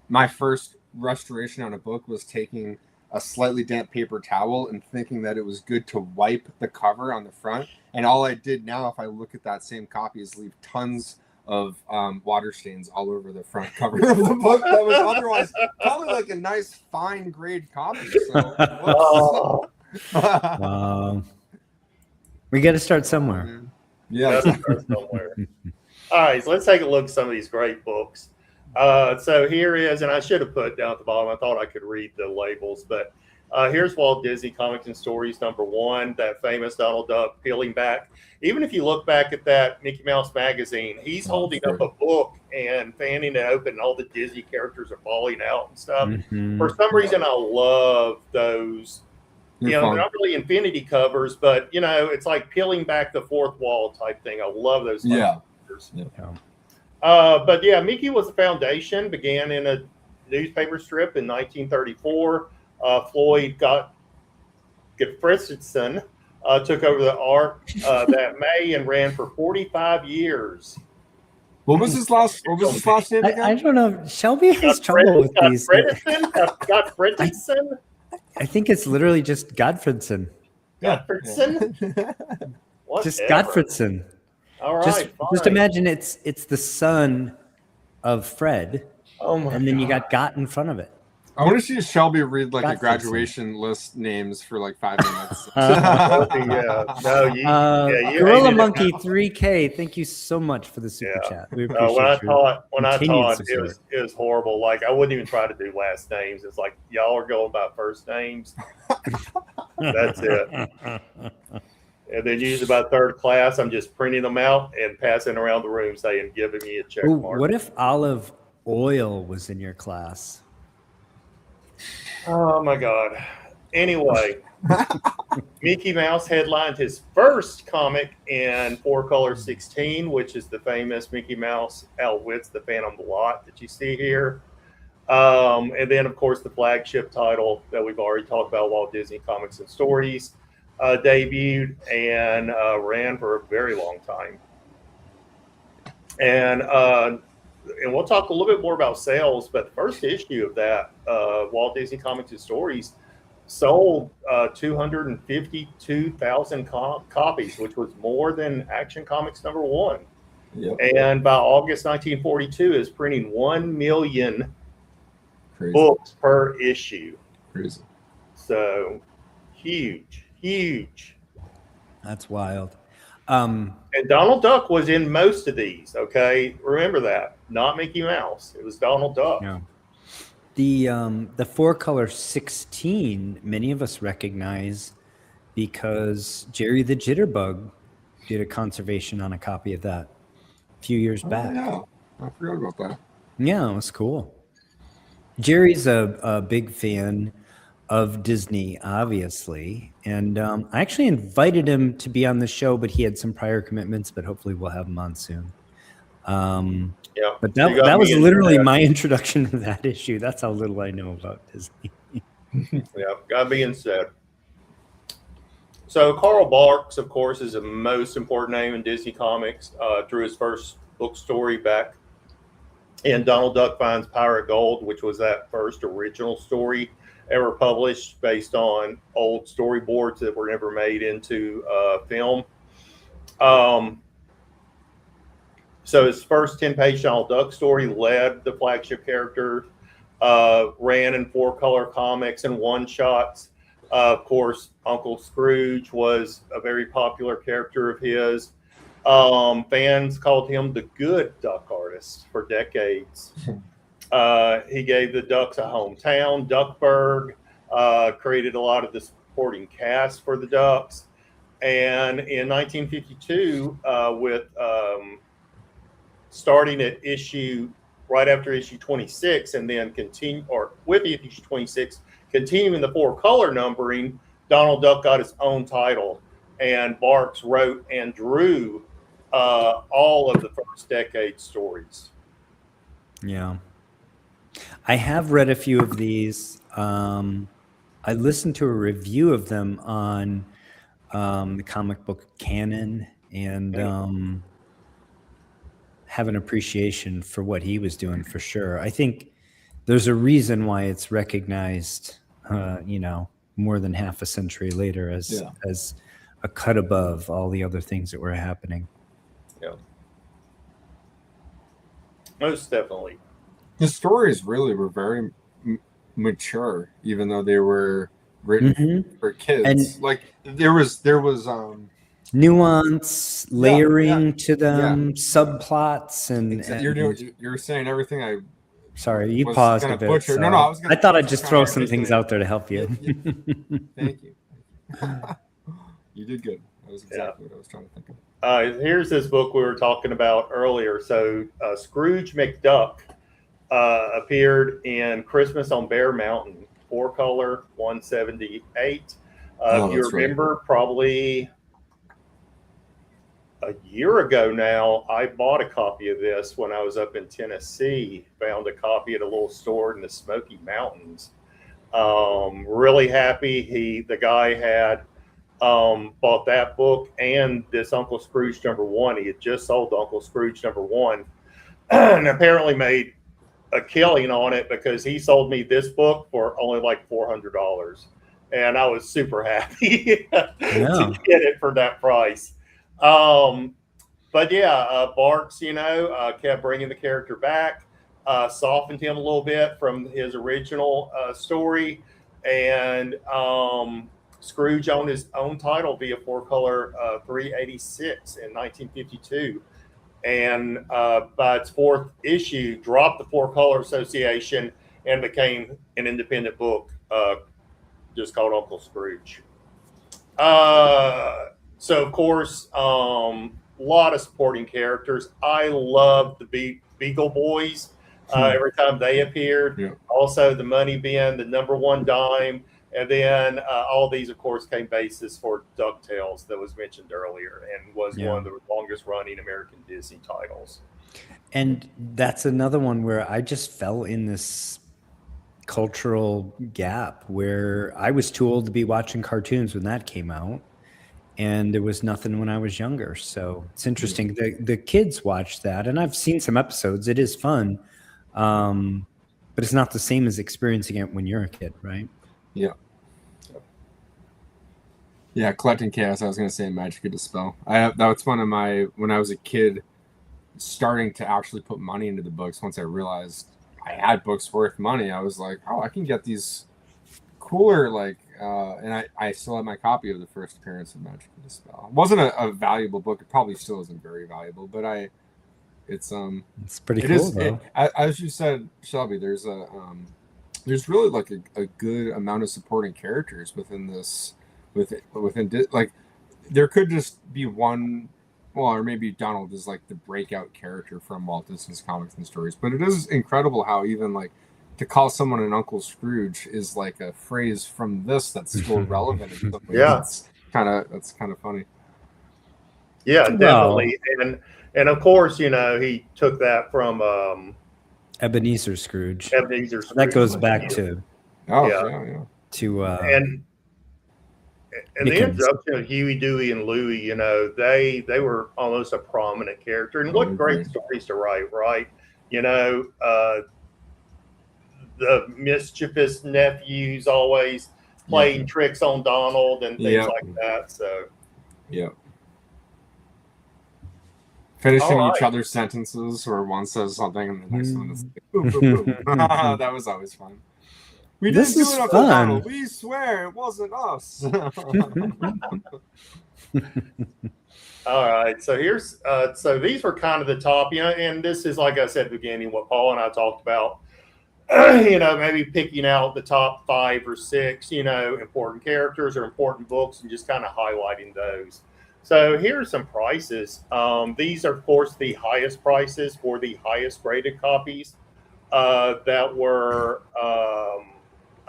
my first restoration on a book was taking a slightly damp paper towel and thinking that it was good to wipe the cover on the front. And all I did now, if I look at that same copy, is leave tons of water stains all over the front cover of the book. That was otherwise probably like a nice fine grade copy. So, we got to start somewhere. Yeah. Somewhere. All right, so let's take a look at some of these great books. So here is, and I should have put down at the bottom, I thought I could read the labels, but here's Walt Disney Comics and Stories #1, that famous Donald Duck peeling back. Even if you look back at that Mickey Mouse magazine, he's holding up a book and fanning it open, and all the Disney characters are falling out and stuff. Mm-hmm. For some reason, I love those. They're not really infinity covers, but it's like peeling back the fourth wall type thing. I love those. Covers. Yeah. But yeah, Mickey was the foundation. Began in a newspaper strip in 1934. Floyd Gottfredson took over the art that May and ran for 45 years. What was his last name again? I don't know. Shelby has trouble with these. Gottfredson? I think it's literally just Godfredson. Gottfredson? Just Godfredson. All right. Just imagine it's the son of Fred. Oh my! And then you got Got in front of it. I want to see Shelby read like Godfredson. a graduation list names for like 5 minutes. Gorilla Monkey 3K. Thank you so much for the super chat. We appreciate when I taught, it was horrible. Like I wouldn't even try to do last names. It's like y'all are going by first names. That's it. And then usually by third class, I'm just printing them out and passing around the room saying, giving me a check mark. What if Olive Oil was in your class? Oh my God. Anyway, Mickey Mouse headlined his first comic in 4-color 16, which is the famous Mickey Mouse Outwits the Phantom Blot that you see here. And then, of course, the flagship title that we've already talked about, Walt Disney Comics and Stories, debuted and ran for a very long time. And we'll talk a little bit more about sales, but the first issue of that, Walt Disney Comics and Stories, sold 252,000 copies, which was more than Action Comics #1. Yep. And by August 1942, is printing 1 million books per issue. Crazy. So huge. That's wild. And Donald Duck was in most of these. Okay, remember that. Not Mickey Mouse. It was Donald Duck. Yeah. The 4-color 16, many of us recognize because Jerry the Jitterbug did a conservation on a copy of that a few years back. Yeah, I forgot about that. Yeah, it was cool. Jerry's a big fan of Disney, obviously, and I actually invited him to be on the show, but he had some prior commitments. But hopefully, we'll have him on soon. Yeah, but that was literally my introduction to that issue. That's how little I know about Disney. Yeah, that being said. So Carl Barks, of course, is the most important name in Disney Comics. Drew his first book story back in Donald Duck Finds Pirate Gold, which was that first original story ever published based on old storyboards that were never made into film. So his first 10-page Donald Duck story led the flagship character, ran in 4-color comics and one-shots. Of course, Uncle Scrooge was a very popular character of his. Fans called him the good duck artist for decades. He gave the Ducks a hometown, Duckburg, created a lot of the supporting cast for the Ducks. And in 1952, with starting at right after issue 26, and then with issue 26, continuing the 4-color numbering, Donald Duck got his own title, and Barks wrote and drew all of the first decade stories. Yeah. I have read a few of these. I listened to a review of them on the Comic Book Canon, and have an appreciation for what he was doing for sure. I think there's a reason why it's recognized, more than half a century later as a cut above all the other things that were happening. Yeah, most definitely. His stories really were very mature, even though they were written for kids. And like there was nuance, layering to them, subplots, and you're saying everything I. Sorry, you was paused gonna a bit. butcher. So No, I was gonna. I thought I'd just throw kinda some things out there to help you. Thank you. You did good. That was exactly what I was trying to think of. Here's this book we were talking about earlier. So Scrooge McDuck appeared in Christmas on Bear Mountain, 4-color, 178. If you remember, probably a year ago now, I bought a copy of this when I was up in Tennessee. Found a copy at a little store in the Smoky Mountains. Really happy. The guy had bought that book and this Uncle Scrooge #1. He had just sold Uncle Scrooge #1 and apparently made a killing on it because he sold me this book for only like $400. And I was super happy to get it for that price. But yeah, Barks, kept bringing the character back, softened him a little bit from his original story, and Scrooge owned his own title via 4-color 386 in 1952. And by its 4th issue, dropped the 4-color association and became an independent book just called Uncle Scrooge. So, of course, a lot of supporting characters. I love the Beagle Boys every time they appeared. Yeah. Also, the Money Bin, the #1 Dime. And then all these, of course, came basis for DuckTales that was mentioned earlier and was one of the longest running American Disney titles. And that's another one where I just fell in this cultural gap where I was too old to be watching cartoons when that came out. And there was nothing when I was younger. So it's interesting. The kids watch that, and I've seen some episodes. It is fun. But it's not the same as experiencing it when you're a kid, right? Yeah. Yeah, Collecting Chaos, I was going to say Magic of Dispel. That was one of my, when I was a kid, starting to actually put money into the books. Once I realized I had books worth money, I was like, oh, I can get these cooler, and I still have my copy of the first appearance of Magic of Dispel. It wasn't a valuable book. It probably still isn't very valuable, but it's pretty cool, though. As you said, Shelby, there's really like a good amount of supporting characters within this, there could just be one, or maybe Donald is like the breakout character from Walt Disney's comics and stories, but it is incredible how even like to call someone an Uncle Scrooge is like a phrase from this that's still relevant. Yeah, that's kind of funny. Yeah, definitely. And of course, he took that from Ebenezer Scrooge. Ebenezer Scrooge. That goes back to and the introduction of Huey, Dewey, and Louie. They were almost a prominent character, and what great stories to write, right? The mischievous nephews always playing tricks on Donald and things like that. So, finishing each other's sentences, where one says something and the next one is boom, boom, boom. That was always fun. We This didn't is do it, fun. Donald. We swear it wasn't us. All right, so here's so these were kind of the top, and this is, like I said at the beginning, what Paul and I talked about. Maybe picking out the top 5 or 6, important characters or important books, and just kind of highlighting those. So here are some prices. These are, of course, the highest prices for the highest graded copies that were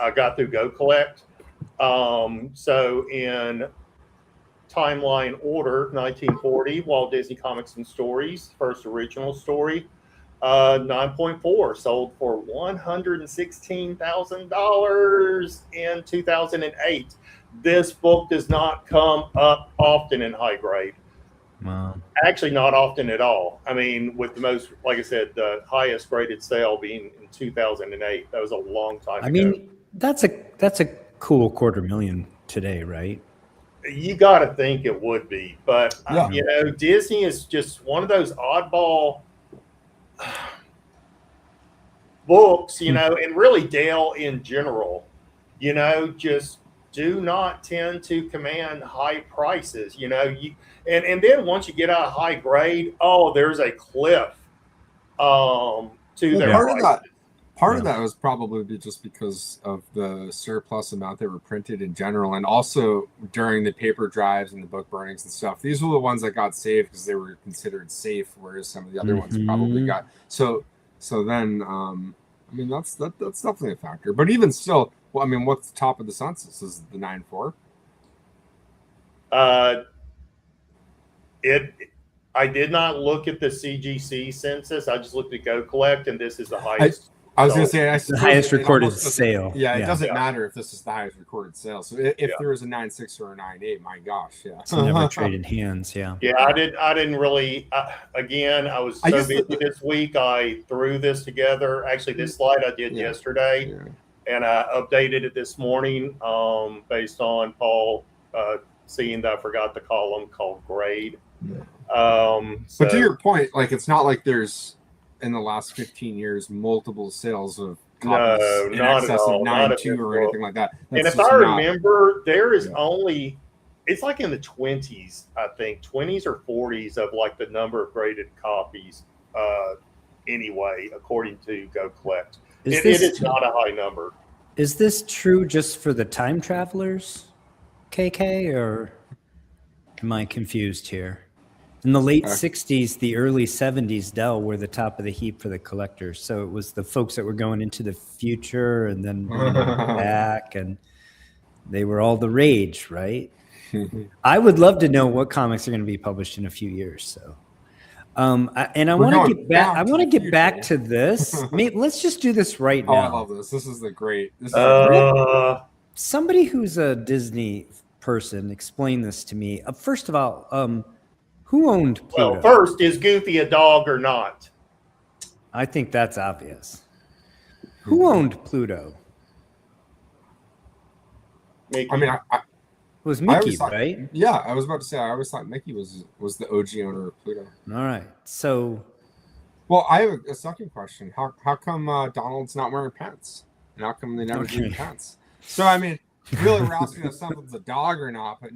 I got through Go Collect. So in timeline order, 1940, Walt Disney Comics and Stories, first original story. 9.4 sold for $116,000 in 2008. This book does not come up often in high grade. Wow. Actually, not often at all. I mean, with the most, like I said, the highest graded sale being in 2008. That was a long time ago. I mean, that's a cool $250,000 today, right? You got to think it would be, but Yeah. Disney is just one of those oddball books, and really Dale in general, just do not tend to command high prices. And then once you get out of high grade, there's a cliff to their prices. Part of that was probably just because of the surplus amount that were printed in general, and also during the paper drives and the book burnings and stuff. These were the ones that got saved because they were considered safe, whereas some of the other ones probably got so. Then, I mean, that's definitely a factor. But even still, well, I mean, what's the top of the census? Is it the 9.4? I did not look at the CGC census. I just looked at Go Collect, and this is the highest. I was going to say the highest recorded sale. Yeah, it doesn't matter if this is the highest recorded sale. So if there was a 9.6 or a 9.8, my gosh, yeah, it's never traded hands. Yeah. Yeah, I didn't really. Again, I was so busy this week. I threw this together. Actually, this slide I did yesterday, and I updated it this morning based on Paul seeing that I forgot the column called grade. But to your point, like, it's not like there's in the last 15 years multiple sales of copies in excess of 9.2 or anything like that. And if I remember, there is only, it's like in the 20s, I think 20s or 40s of like the number of graded copies anyway, according to Go Collect. It is not a high number. Is this true just for the time travelers, KK, or am I confused here? In the late 60s, the early 70s, Dell were the top of the heap for the collectors. So it was the folks that were going into the future and then back, and they were all the rage, right? I would love to know what comics are going to be published in a few years. So, I want to get back. I want to get back to this. Maybe, let's just do this right now. I love this. This is great. Somebody who's a Disney person, explain this to me. First of all, who owned Pluto? Well, first, is Goofy a dog or not? I think that's obvious. Who owned Pluto? Mickey. I mean, It was Mickey, right? Yeah, I was about to say, I always thought Mickey was the OG owner of Pluto. All right. So, well, I have a second question. How come Donald's not wearing pants? And how come they never do pants? So, I mean, really, we're asking if something's a dog or not, but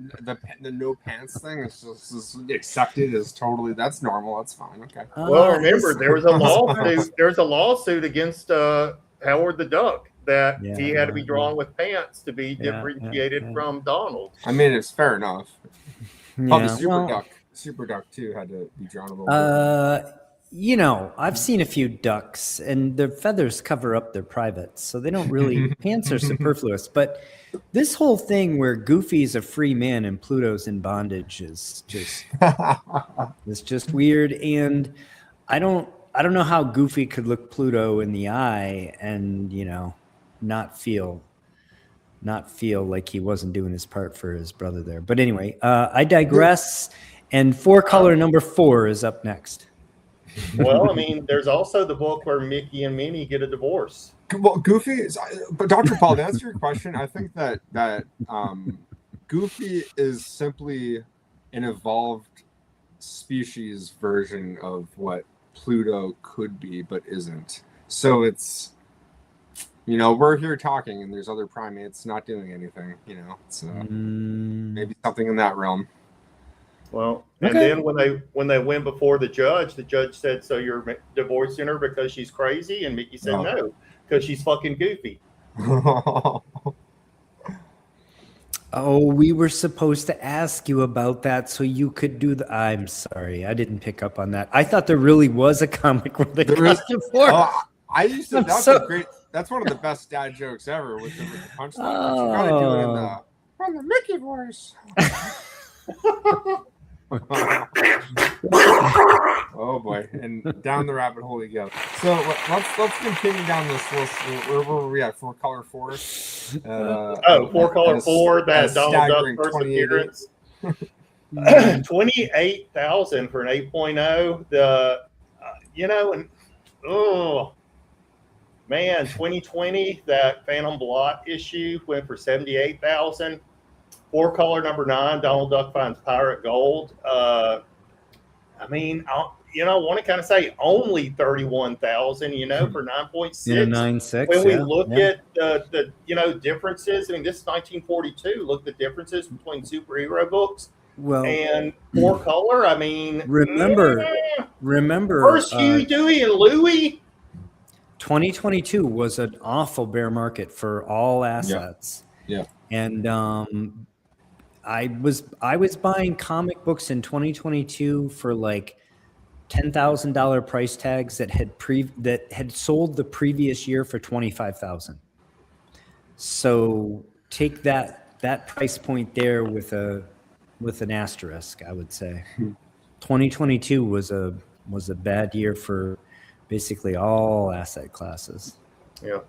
the no pants thing is just accepted as totally, that's normal. That's fine. Okay. Well, remember, there was a lawsuit. There was a lawsuit against Howard the Duck that he had to be drawn with pants to be differentiated from Donald. I mean, it's fair enough. Probably Yeah, Super Duck too had to be drawn a little bit. I've seen a few ducks, and their feathers cover up their privates, so they don't really. Pants are superfluous. But this whole thing where Goofy's a free man and Pluto's in bondage is just it's just weird. And I don't know how Goofy could look Pluto in the eye and not feel like he wasn't doing his part for his brother there. But anyway, I digress. And 4-color number 4 is up next. Well, I mean, there's also the book where Mickey and Minnie get a divorce. Well, Goofy is, but Dr. Paul, to answer your question, I think that Goofy is simply an evolved species version of what Pluto could be, but isn't. So it's You know, we're here talking, and there's other primates not doing anything. You know, so maybe something in that realm. Well, and Okay. then when they went before the judge said, "So you're divorcing her because she's crazy?" And Mickey said, Oh. "No, because she's fucking goofy." Oh, we were supposed to ask you about that so you could do the. I'm sorry, I didn't pick up on that. I thought there really was a comic where they There got is- divorced. Oh, I used to. I'm That's so- a great. That's one of the best dad jokes ever with the punchline. But you gotta do it in from the Mickey voice. Oh boy, and down the rabbit hole you go. So let's continue down this list. Where were we at? 4-color 4. 4-color 4. That Donald Duck first 28. appearance. 28,000 for an 8.0. Man, 2020 that Phantom Blot issue went for 78,000. 4-color number 9, Donald Duck finds Pirate Gold. I want to kind of say only 31,000. For 9.6. Yeah, 9.6. When we look at the differences, I mean, this is 1942. Look at the differences between superhero books and 4-color. I mean, remember, first Huey, Dewey, and Louie. 2022 was an awful bear market for all assets. Yeah. And I was buying comic books in 2022 for like $10,000 price tags that had sold the previous year for 25,000. So take that price point there with an asterisk, I would say. 2022 was a bad year for basically all asset classes. Yeah.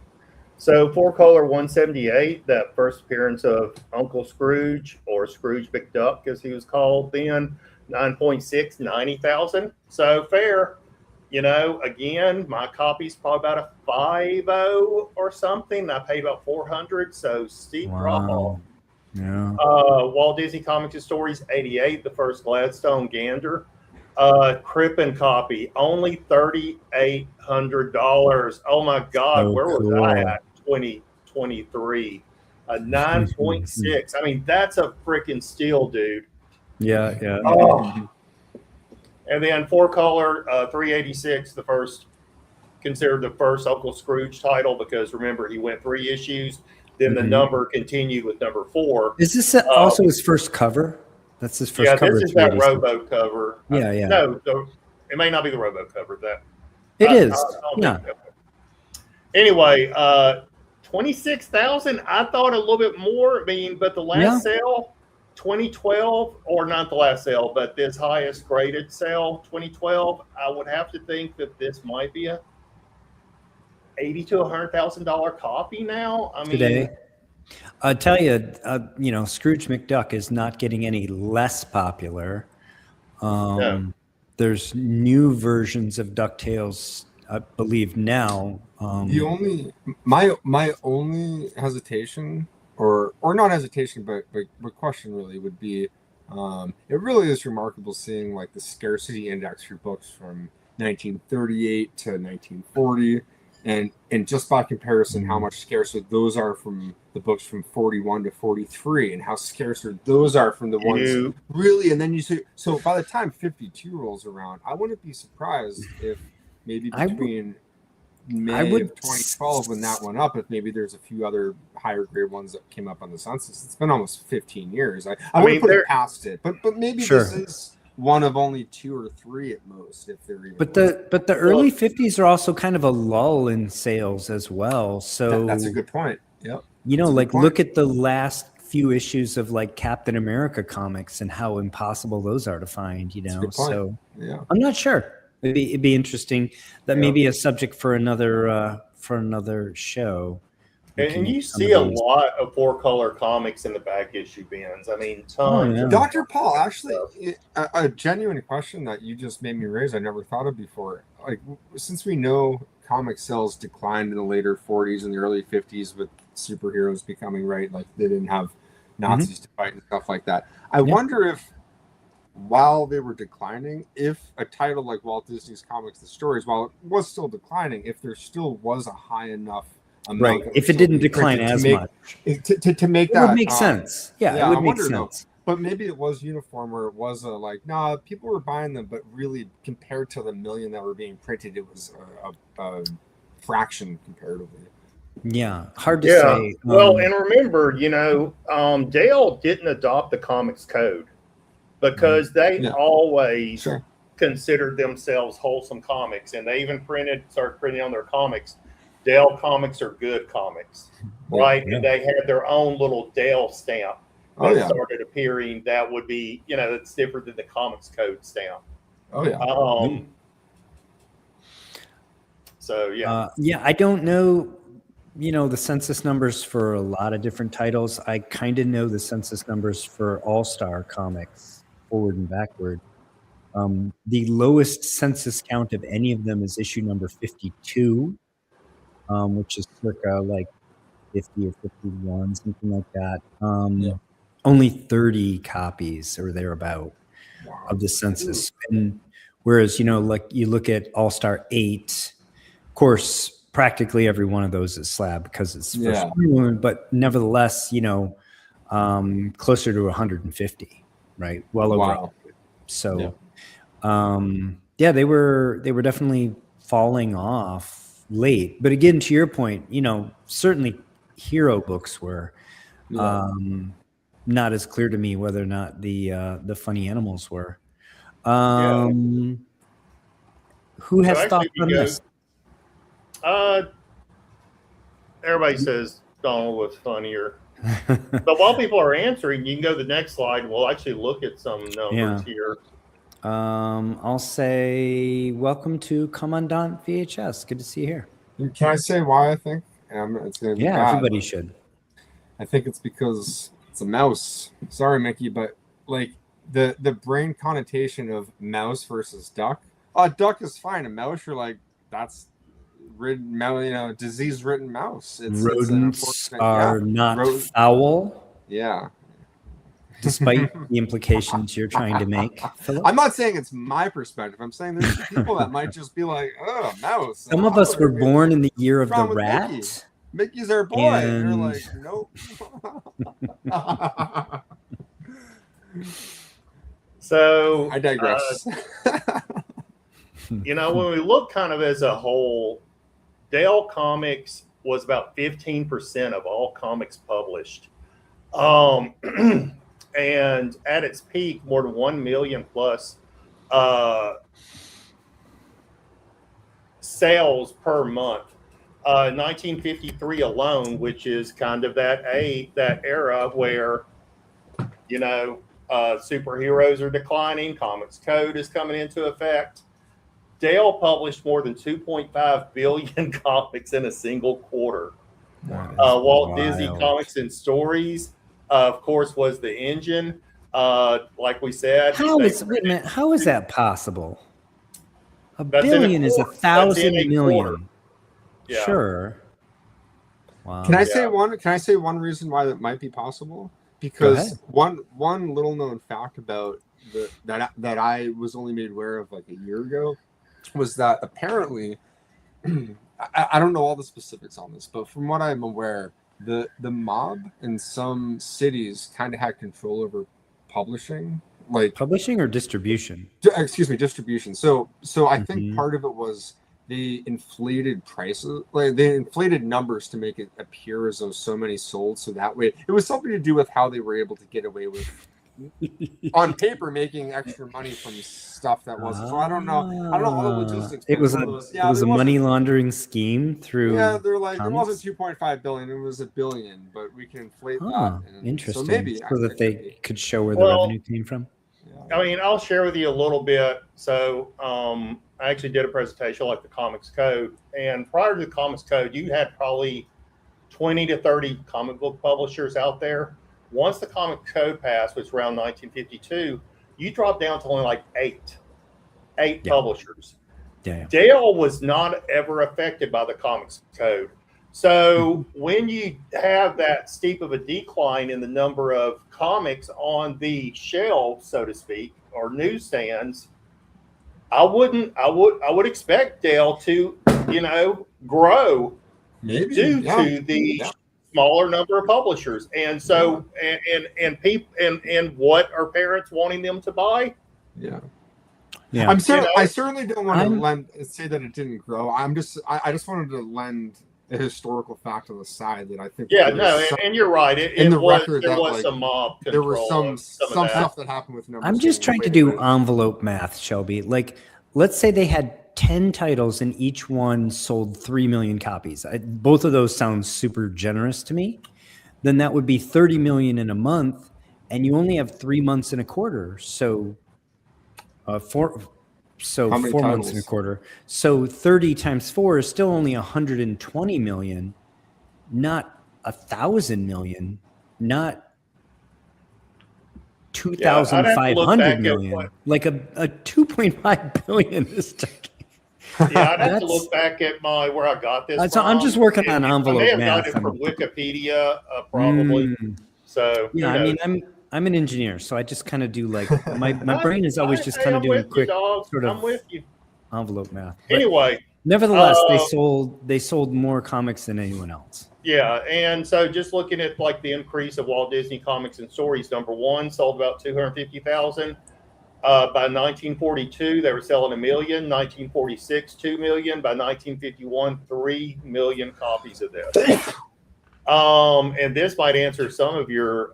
So 4-color 178, that first appearance of Uncle Scrooge, or Scrooge McDuck as he was called then, 9.6, 90,000. So fair. Again, my copy's probably about a 5.0 or something. I paid about 400, so steep drop off. Yeah. Walt Disney Comics and Stories 88, the first Gladstone Gander. Crippen copy, only $3,800. Oh my God, So where was cool. I at? 2023, 9.6. I mean, that's a freaking steal, dude. Yeah. Oh. And then 4-color 386, considered the first Uncle Scrooge title, because remember, he went 3 issues. Then the number continued with number 4. Is this also his first cover? That's his first cover. Yeah, this is that Robo cover. Yeah. No, it may not be the Robo cover. It is. Yeah. Anyway, 26,000. I thought a little bit more. I mean, but the last sale, 2012, or not the last sale, but this highest graded sale, 2012. I would have to think that this might be a $80,000 to $100,000 copy now. I mean, Today, I tell you, Scrooge McDuck is not getting any less popular. No. There's new versions of DuckTales, I believe now. My only hesitation, or not hesitation, but question really would be, it really is remarkable seeing like the scarcity index for books from 1938 to 1940. And just by comparison, how much scarcer those are from the books from 41 to 43, and how scarcer those are from the ones really. And then you say, so by the time 52 rolls around, I wouldn't be surprised if maybe between May of 2012 when that went up, if maybe there's a few other higher grade ones that came up on the census. It's been almost 15 years. I wouldn't put it past it, but maybe this is one of only 2 or 3 at most, if they're even. But the early 50s are also kind of a lull in sales as well. So that's a good point. Yep. Look at the last few issues of like Captain America comics and how impossible those are to find. So I'm not sure. It'd be interesting. That may be a subject for another show. And you see a lot of 4-color comics in the back issue bins. I mean, tons. Dr. Paul, actually, a genuine question that you just made me raise, I never thought of before. Like, since we know comic sales declined in the later 40s and the early 50s with superheroes becoming like they didn't have Nazis to fight and stuff like that. I wonder if, while they were declining, if a title like Walt Disney's Comics, The Stories, while it was still declining, if there still was a high enough amount Right. that If would it didn't still be decline printed as to make, much, to make it that would make sense. Yeah, yeah, it would I make wonder, though. sense. But maybe it was uniform, where it was nah, people were buying them, but really compared to the million that were being printed, it was a fraction comparatively. Yeah, hard to Yeah. say. Well, and remember, Dale didn't adopt the comics code because they Yeah. always Sure. considered themselves wholesome comics, and they even started printing on their comics. Dale comics are good comics, right? Yeah. And they had their own little Dale stamp Oh that yeah. started appearing. That would be, it's different than the comics code stamp. Oh yeah. So yeah. Yeah, I don't know, the census numbers for a lot of different titles. I kind of know the census numbers for All-Star Comics, forward and backward. The lowest census count of any of them is issue number 52, which is circa like 50 or 51, something like that. Only 30 copies or thereabout of the census. And whereas, like you look at All-Star 8, of course, practically every one of those is slab because it's for Spring, but nevertheless, closer to 150, right? Well over. Wow. 100. So, they were definitely falling off late. But again, to your point, certainly hero books were not as clear to me whether or not the funny animals were. Who has thoughts on this? Everybody says Donald was funnier. But while people are answering, you can go to the next slide and we'll actually look at some numbers here. I'll say welcome to Commandant VHS. Good to see you here. Can I say why I think? It's gonna be bad, everybody should. I think it's because it's a mouse. Sorry, Mickey, but like the brain connotation of mouse versus duck. Duck is fine. A mouse, you're like, that's disease-ridden mouse. Rodents are not foul. Yeah. Despite the implications you're trying to make, Philip. I'm not saying it's my perspective. I'm saying there's people that might just be like, oh, mouse. Some of us were born in the year of the rat. Mickey's our boy. And you're like, nope. So I digress. When we look kind of as a whole, Dale Comics was about 15% of all comics published. And at its peak, more than 1 million plus sales per month. 1953 alone, which is kind of that era where, superheroes are declining, Comics Code is coming into effect. Dale published more than 2.5 billion comics in a single quarter. Walt Disney Comics and Stories, of course, was the engine. Like we said, how is that possible? A billion is 1,000 million. Yeah. Sure. Wow. Can I say one reason why that might be possible? Because one little known fact about that I was only made aware of like a year ago was that apparently I don't know all the specifics on this, but from what I'm aware, the mob in some cities kind of had control over publishing, like publishing or distribution. Distribution. So I think part of it was they inflated prices, like they inflated numbers to make it appear as though so many sold. So that way, it was something to do with how they were able to get away with, on paper, making extra money from stuff that wasn't. So I don't know all the logistics. It was a money laundering scheme through. Yeah, they're like, it wasn't 2.5 billion; it was $1 billion, but we can inflate that. Interesting. So maybe so that they could show where the revenue came from. I mean, I'll share with you a little bit. So I actually did a presentation like the Comics Code. And prior to the Comics Code, you had probably 20 to 30 comic book publishers out there. Once the Comics Code passed, which was around 1952, you dropped down to only like eight publishers. Yeah. Dale was not ever affected by the Comics Code. So when you have that steep of a decline in the number of comics on the shelves, so to speak, or newsstands, I would expect Dale to, grow Maybe due yeah. to the Yeah. smaller number of publishers. And so, and people, and what are parents wanting them to buy? Yeah. Yeah. I certainly don't want I'm- to say that it didn't grow. I just wanted to lend a historical fact on the side that I think. Yeah, there no, was some- and you're right. in the record there that, was like, some mob control. there was some of some of that. stuff that happened with numbers. I'm just being trying to do inflated. envelope math, Shelby. Like, let's say they had 10 titles and each one sold 3 million copies. Both of those sound super generous to me. Then that would be 30 million in a month, and you only have 3 months in a quarter. So, How 4 many months in a titles? quarter. So 30 times 4 is still only 120 million, not 1,000 million, not Yeah, I'd have to look back 2,500 at million. what- Like a 2.5 billion is taking. Yeah, I'd have to That's- look back at where I got this. So I'm from. just working on I envelope may have math. got it from Wikipedia, probably. So Yeah, who I mean, knows? I'm an engineer, so I just kind of do like my brain is always just Hey, kind of I'm doing with you, quick dog. sort of I'm with you. envelope math. But Anyway, nevertheless, uh, they sold more comics than anyone else. yeah, and so just looking at like the increase of Walt Disney Comics and Stories, number one sold about 250,000. By 1942, they were selling 1 million. 1946, 2 million. By 1951, 3 million copies of this. And this might answer some of your,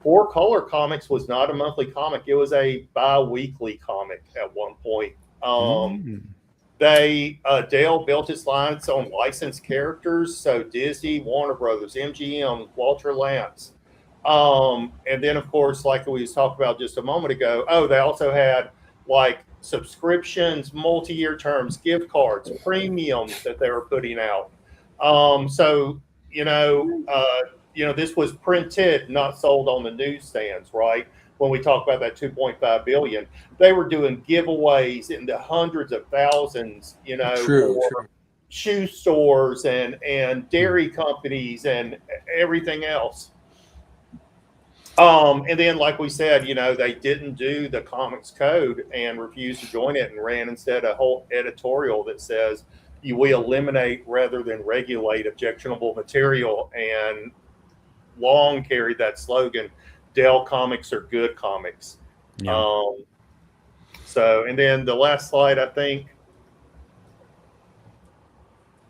Four Color Comics was not a monthly comic; it was a bi-weekly comic at one point. Dale built his lines on licensed characters, so Disney, Warner Brothers, MGM, Walter Lantz. And then, of course, like we was talking about just a moment ago, they also had like subscriptions, multi-year terms, gift cards, premiums that they were putting out. This was printed, not sold on the newsstands, right? When we talk about that 2.5 billion, they were doing giveaways in the hundreds of thousands, True. for shoe stores and dairy companies and everything else. And then, like we said, they didn't do the comics code and refused to join it and ran instead a whole editorial that says we eliminate rather than regulate objectionable material, and long carried that slogan, Dell comics are good comics. Yeah. And then the last slide, I think,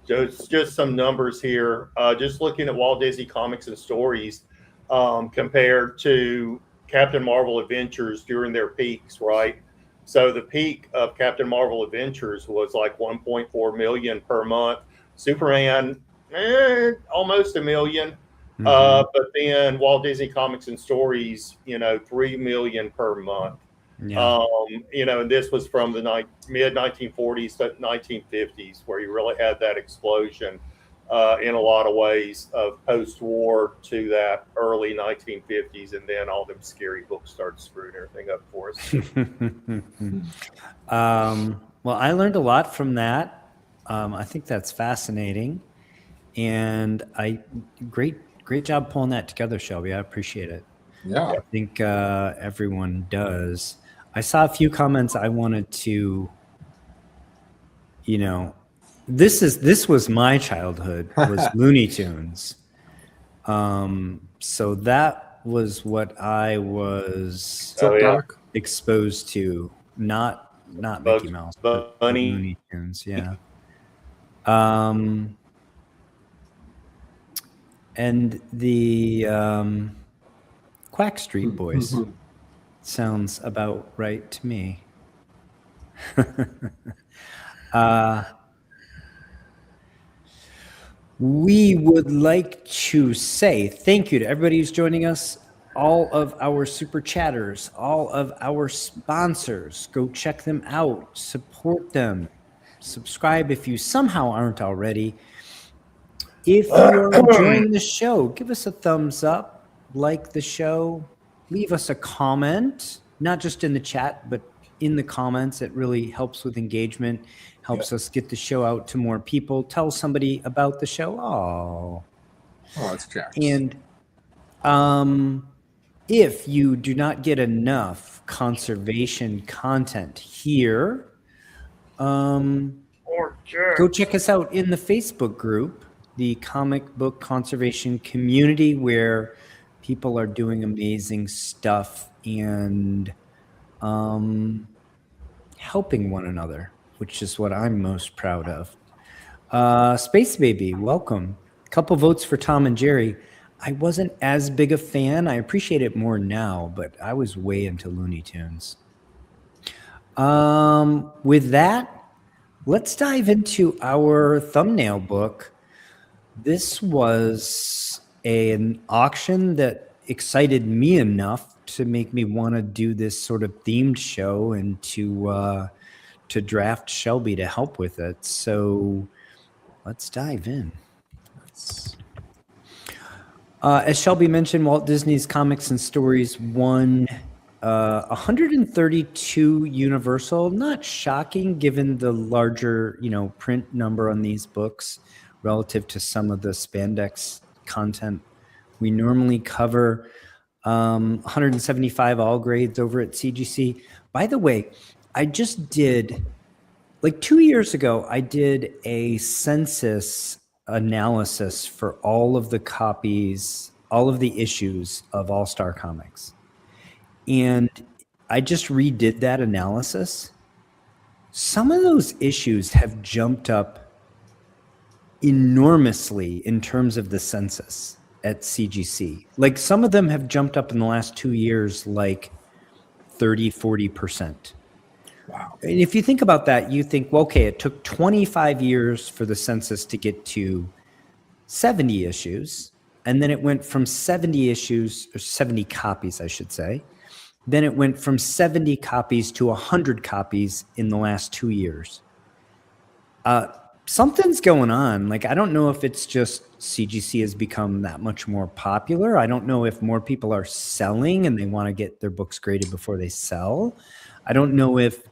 just some numbers here. Just looking at Walt Disney Comics and Stories, compared to Captain Marvel Adventures during their peaks, right? So the peak of Captain Marvel Adventures was like 1.4 million per month. Superman, almost 1 million. But then Walt Disney Comics and Stories, 3 million per month. Yeah. And this was from the mid 1940s to 1950s, where you really had that explosion. In a lot of ways of post-war to that early 1950s, and then all them scary books started screwing everything up for us. Well, I learned a lot from that. I think that's fascinating, and great job pulling that together, Shelby. I appreciate it. Yeah. I think everyone does. I saw a few comments I wanted to, this was my childhood, was Looney Tunes. So that was what I was What's up, Doc? exposed to, not Bugs Mickey Mouse, but Bunny. Looney Tunes, yeah. And the Quack Street Boys sounds about right to me. We would like to say thank you to everybody who's joining us, all of our super chatters, all of our sponsors. Go check them out, support them, subscribe if you somehow aren't already. If you're enjoying the show, give us a thumbs up, like the show, leave us a comment, not just in the chat, but in the comments. It really helps with engagement, helps us get the show out to more people. Tell somebody about the show. Oh, that's Jack. And if you do not get enough conservation content here, Or Sure. Go check us out in the Facebook group, the Comic Book Conservation Community, where people are doing amazing stuff and helping one another, which is what I'm most proud of. Space Baby, welcome. A couple votes for Tom and Jerry. I wasn't as big a fan. I appreciate it more now, but I was way into Looney Tunes. With that, let's dive into our thumbnail book. This was an auction that excited me enough to make me want to do this sort of themed show and to draft Shelby to help with it. So let's dive in. As Shelby mentioned, Walt Disney's Comics and Stories won 132 Universal. Not shocking given the larger, print number on these books relative to some of the spandex content we normally cover. 175 all grades over at CGC. By the way, I just did, like 2 years ago, I did a census analysis for all of the copies, all of the issues of All Star Comics. And I just redid that analysis. Some of those issues have jumped up enormously in terms of the census at CGC. Like some of them have jumped up in the last 2 years, like 30, 40%. Wow. And if you think about that, you think, well, okay, it took 25 years for the census to get to 70 issues. And then it went from 70 issues, or 70 copies, I should say. Then it went from 70 copies to 100 copies in the last 2 years. Something's going on. Like, I don't know if it's just CGC has become that much more popular. I don't know if more people are selling and they want to get their books graded before they sell. I don't know if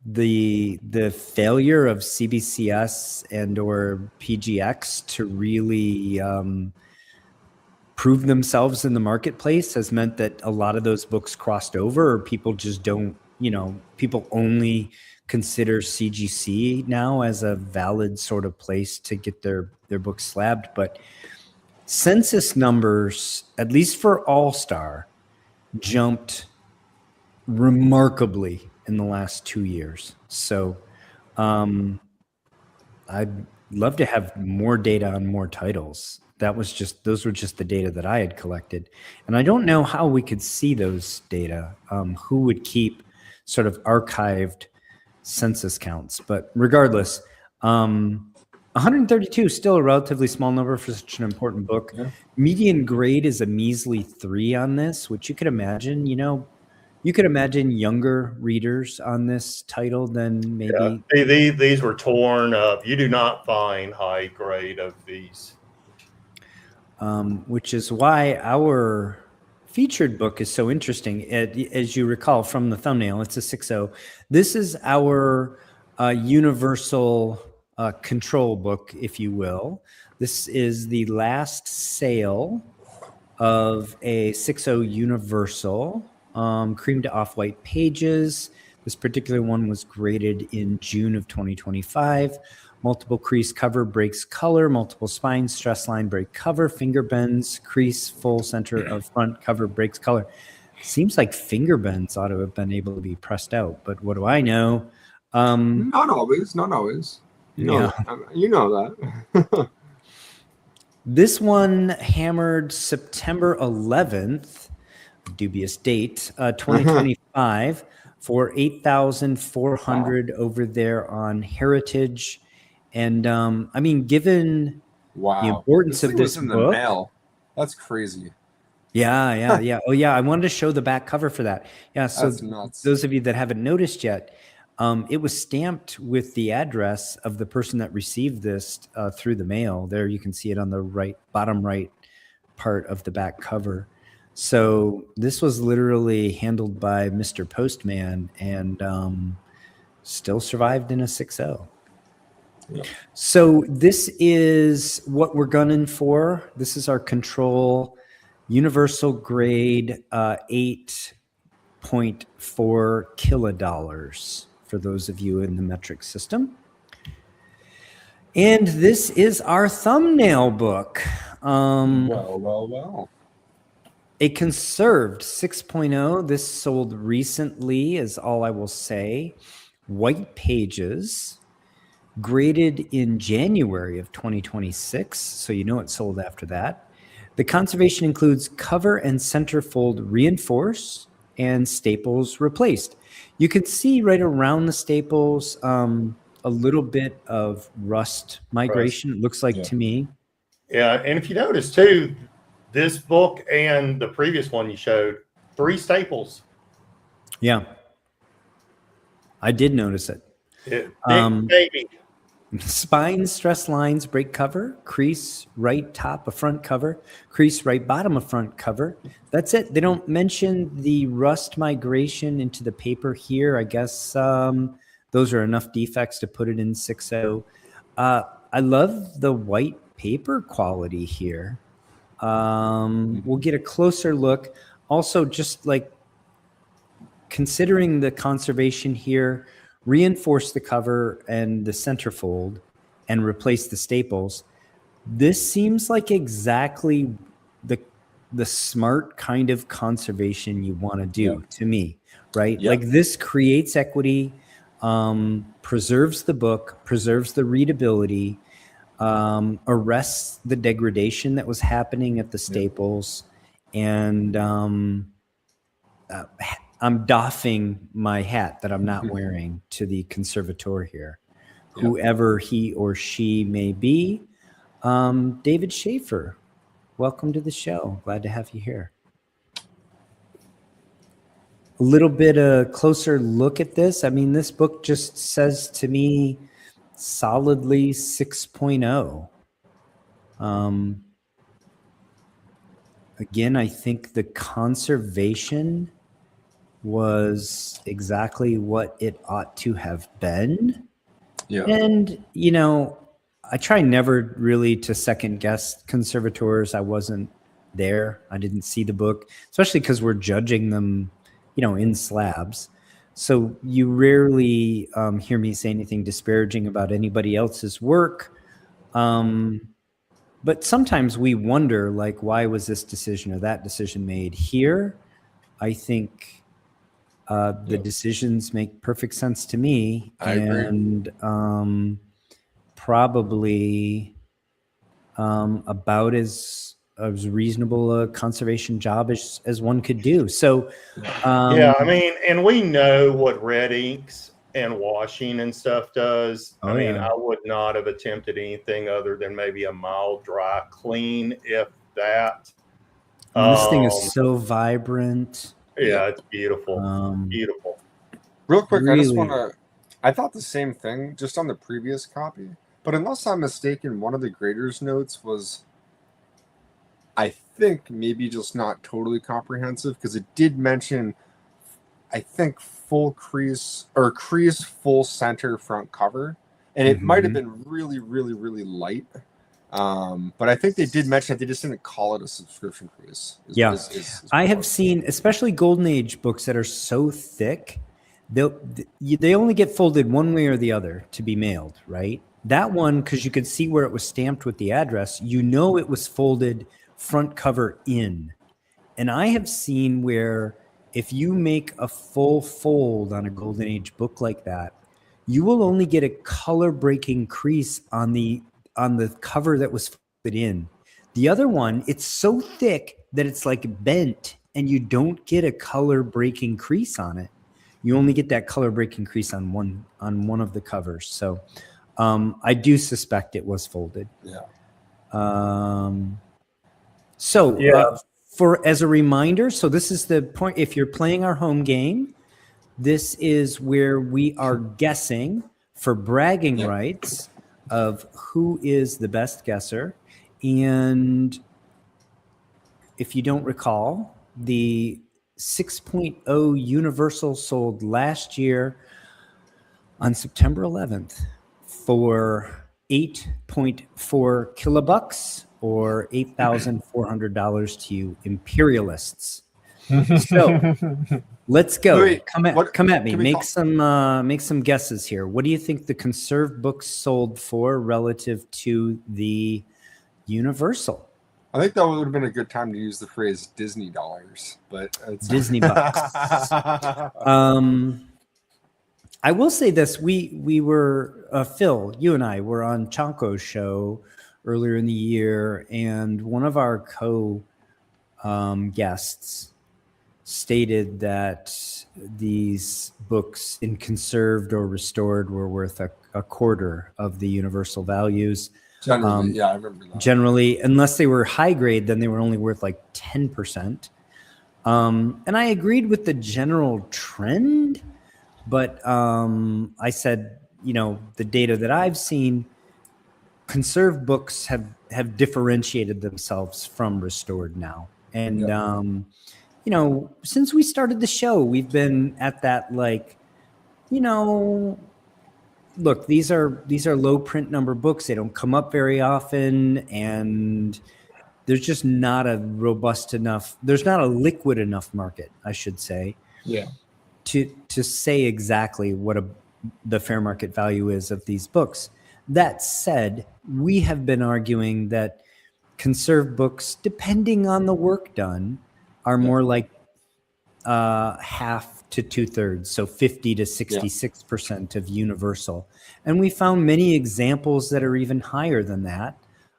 the failure of CBCS and or PGX to really prove themselves in the marketplace has meant that a lot of those books crossed over, or people just don't, people only consider CGC now as a valid sort of place to get their books slabbed. But census numbers, at least for All-Star, jumped remarkably in the last 2 years. So I'd love to have more data on more titles. Those were just the data that I had collected. And I don't know how we could see those data, who would keep sort of archived census counts. But regardless, 132 is still a relatively small number for such an important book. Yeah. Median grade is a measly 3 on this, which you could imagine, you could imagine younger readers on this title than maybe. Yeah. These were torn up. You do not find high grade of these. Which is why our featured book is so interesting. As you recall from the thumbnail, it's a 6.0. This is our universal control book, if you will. This is the last sale of a 6.0 universal, cream to off-white pages. This particular one was graded in June of 2025. Multiple crease cover breaks color, multiple spine stress line break cover, finger bends, crease, full center of front cover breaks color. Seems like finger bends ought to have been able to be pressed out, but what do I know? Not always. You know that. This one hammered September 11th, dubious date, 2025 for 8,400 over there on Heritage. And I mean, given the importance of this in the book, mail. That's crazy. Yeah. Oh, yeah. I wanted to show the back cover for that. Yeah. So That's nuts. those of you that haven't noticed yet, it was stamped with the address of the person that received this through the mail. There, you can see it on the bottom right part of the back cover. So this was literally handled by Mr. Postman and still survived in a 6.0. Yeah. So this is what we're gunning for. This is our control universal grade 8.4 kilodollars for those of you in the metric system. And this is our thumbnail book. Well. A conserved 6.0. This sold recently, is all I will say. White pages, graded in January of 2026. So you know it sold after that. The conservation includes cover and centerfold reinforced and staples replaced. You can see right around the staples a little bit of rust migration, it looks like to me. Yeah, and if you notice too, this book and the previous one you showed, 3 staples. Yeah. I did notice it. Big baby. Spine stress lines break cover, crease right top of front cover, crease right bottom of front cover. That's it. They don't mention the rust migration into the paper here. I guess those are enough defects to put it in 6.0. I love the white paper quality here. We'll get a closer look. Also, just like considering the conservation here, reinforce the cover and the centerfold and replace the staples. This seems like exactly the smart kind of conservation you want to do to me, right? Like this creates equity, preserves the book, preserves the readability, arrests the degradation that was happening at the staples, and I'm doffing my hat that I'm not wearing to the conservator here, whoever he or she may be. David Schaefer, welcome to the show. Glad to have you here. A little bit a closer look at this. I mean, this book just says to me solidly 6.0. Again, I think the conservation was exactly what it ought to have been. Yeah. And, you know, I try never really to second guess conservators. I wasn't there. I didn't see the book, especially because we're judging them, you know, in slabs. So you rarely hear me say anything disparaging about anybody else's work. But sometimes we wonder, like, why was this decision or that decision made here? I think the decisions make perfect sense to me. I agree. Probably about as reasonable a conservation job as one could do. So yeah, I mean, and we know what red inks and washing and stuff does. I mean, I would not have attempted anything other than maybe a mild dry clean, if that. This thing is so vibrant. Yeah, it's beautiful. Beautiful. Real quick, Really? I just want to. I thought the same thing just on the previous copy, but unless I'm mistaken, one of the grader's notes was, I think, maybe just not totally comprehensive, because it did mention, I think, full crease or crease full center front cover, and it might have been really, really, really light. But I think they did mention that they just didn't call it a subscription crease. I have seen, especially Golden Age books that are so thick, they only get folded one way or the other to be mailed, right? That one, because you could see where it was stamped with the address, you know it was folded front cover in. And I have seen where if you make a full fold on a Golden Age book like that, you will only get a color breaking crease on the cover that was folded in. The other one, it's so thick that it's like bent and you don't get a color breaking crease on it. You only get that color breaking crease on one of the covers. So I do suspect it was folded. For as a reminder, so this is the point. If you're playing our home game, this is where we are guessing for bragging rights of who is the best guesser. And if you don't recall, the 6.0 Universal sold last year on September 11th for $8.4 kilobucks or $8,400 to you imperialists. So let's go. Wait, come at what- me. can we Make talk- some guesses here. What do you think the conserved books sold for relative to the Universal? I think that would have been a good time to use the phrase Disney dollars, but it's Disney bucks. I will say this: we were Phil, you and I were on Chanko's show earlier in the year, and one of our guests stated that these books in conserved or restored were worth a quarter of the Universal values. Generally, yeah, I remember that. Generally, unless they were high grade, then they were only worth like 10%. And I agreed with the general trend, but I said, the data that I've seen, conserved books have differentiated themselves from restored now. And, since we started the show, we've been at that, look, these are low print number books. They don't come up very often, and there's just not a robust enough, there's not a liquid enough market, I should say, Yeah. to say exactly what the fair market value is of these books. That said, we have been arguing that conserved books, depending on the work done, are more like half to 2/3, so 50 to 66% of Universal. And we found many examples that are even higher than that.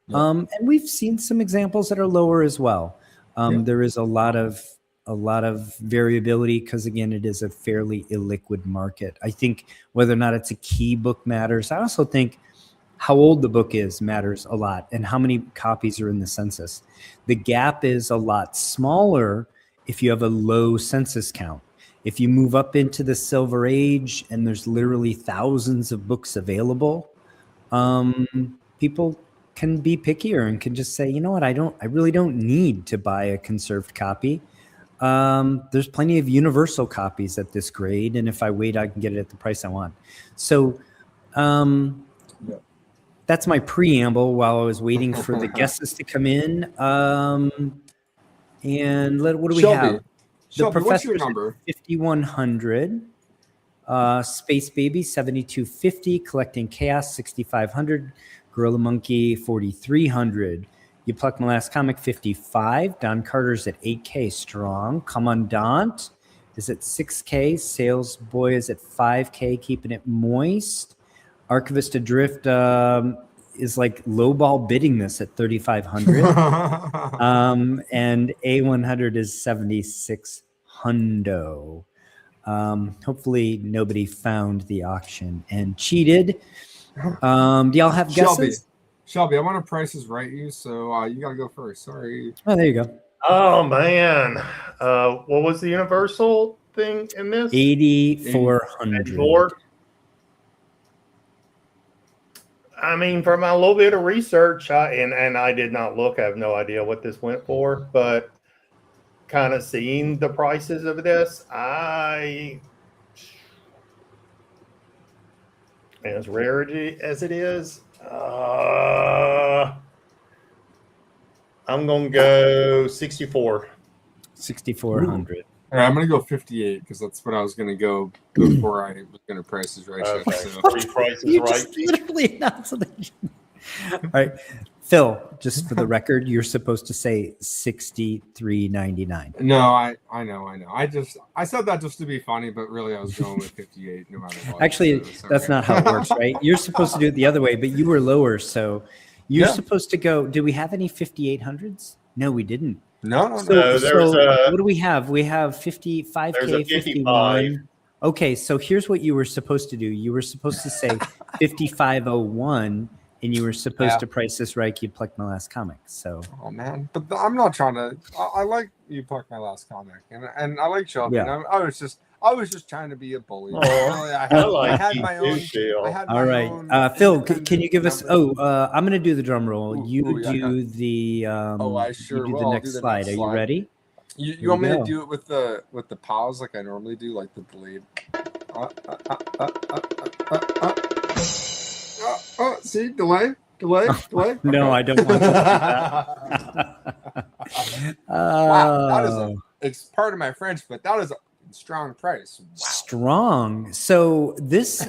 Yeah. And we've seen some examples that are lower as well. There is a lot of variability because, again, it is a fairly illiquid market. I think whether or not it's a key book matters. I also think how old the book is matters a lot, and how many copies are in the census. The gap is a lot smaller if you have a low census count. If you move up into the Silver Age and there's literally thousands of books available, people can be pickier and can just say, you know what, I really don't need to buy a conserved copy. There's plenty of Universal copies at this grade, and if I wait, I can get it at the price I want. So that's my preamble while I was waiting for the guesses to come in. And what do we have? Shelby, what's your Professor's at number? 5,100. Space Baby 7,250. Collecting Chaos 6,500. Gorilla Monkey 4,300. You Pluck My Last Comic 55. Don Carter's at 8K strong. Commandant is at 6K. Sales Boy is at 5K, keeping it moist. Archivist Adrift is like lowball bidding this at 3,500. And A100 is 76 hundo. Hopefully nobody found the auction and cheated. Do y'all have guesses? Shelby, I want to Price is Right you, so you got to go first. Sorry. Oh, there you go. Oh man, what was the Universal thing in this? 8,400. 84? I mean, from my little bit of research, and I did not look. I have no idea what this went for, but kind of seeing the prices of this, as rarity as it is, I'm gonna go 64. 6,400. All right, I'm going to go 58 because that's what I was going to go before I was going to Price is Right. Okay. So. Three prices You right. just literally announced it. All right, Phil. Just for the record, you're supposed to say 63.99. No, I know. I said that just to be funny, but really I was going with 58 no matter what. Actually, So, that's sorry. not how it works, right? You're supposed to do it the other way, but you were lower, so you're Yeah. supposed to go. Do we have any 5800s? No, we didn't. No. No, there was a- what do we have? We have 55K, There's a 51. Okay, so here's what you were supposed to do. You were supposed to say 5501, and you were supposed to Price this right. You Plucked My Last Comic. So Oh man, but I'm not trying to. I like You Pluck My Last Comic, and I like Shelby. Yeah. And I was just trying to be a bully. Aw, Really, I had you my too, own. Phil. I had all my right, own Phil, can you independent give us? number. I'm going to do the drum roll. Ooh, You yeah, do the. I sure you do will. the I'll next do the slide. next Are you slide. ready? You Here want we me go. to do it with the pause like I normally do, like the delayed? See, delay. No, I don't want to do that. Wow, that is pardon my French, but that is a strong price. Wow. Strong. So this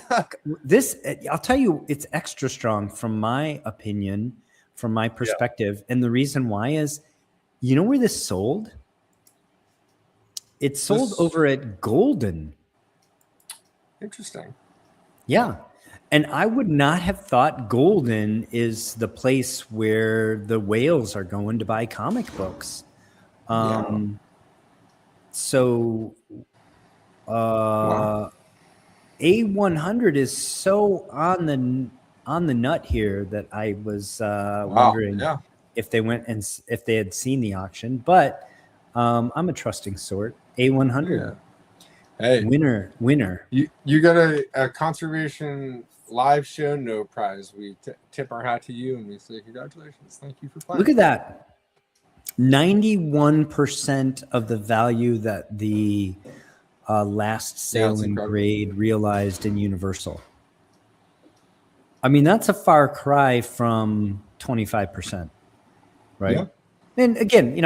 I'll tell you, it's extra strong from my opinion, from my perspective. And the reason why is, you know where this sold? It's sold over at Golden. Interesting. Yeah. And I would not have thought Golden is the place where the whales are going to buy comic books. So A100 is so on the nut here that I was wondering if they went and if they had seen the auction. But I'm a trusting sort. A100. Yeah. Hey, winner. You got a conservation live show, no prize. We tip our hat to you and we say congratulations. Thank you for playing. Look at that. 91% of the value that the last sale in grade realized in Universal. I mean, that's a far cry from 25%, right? Yeah. And again,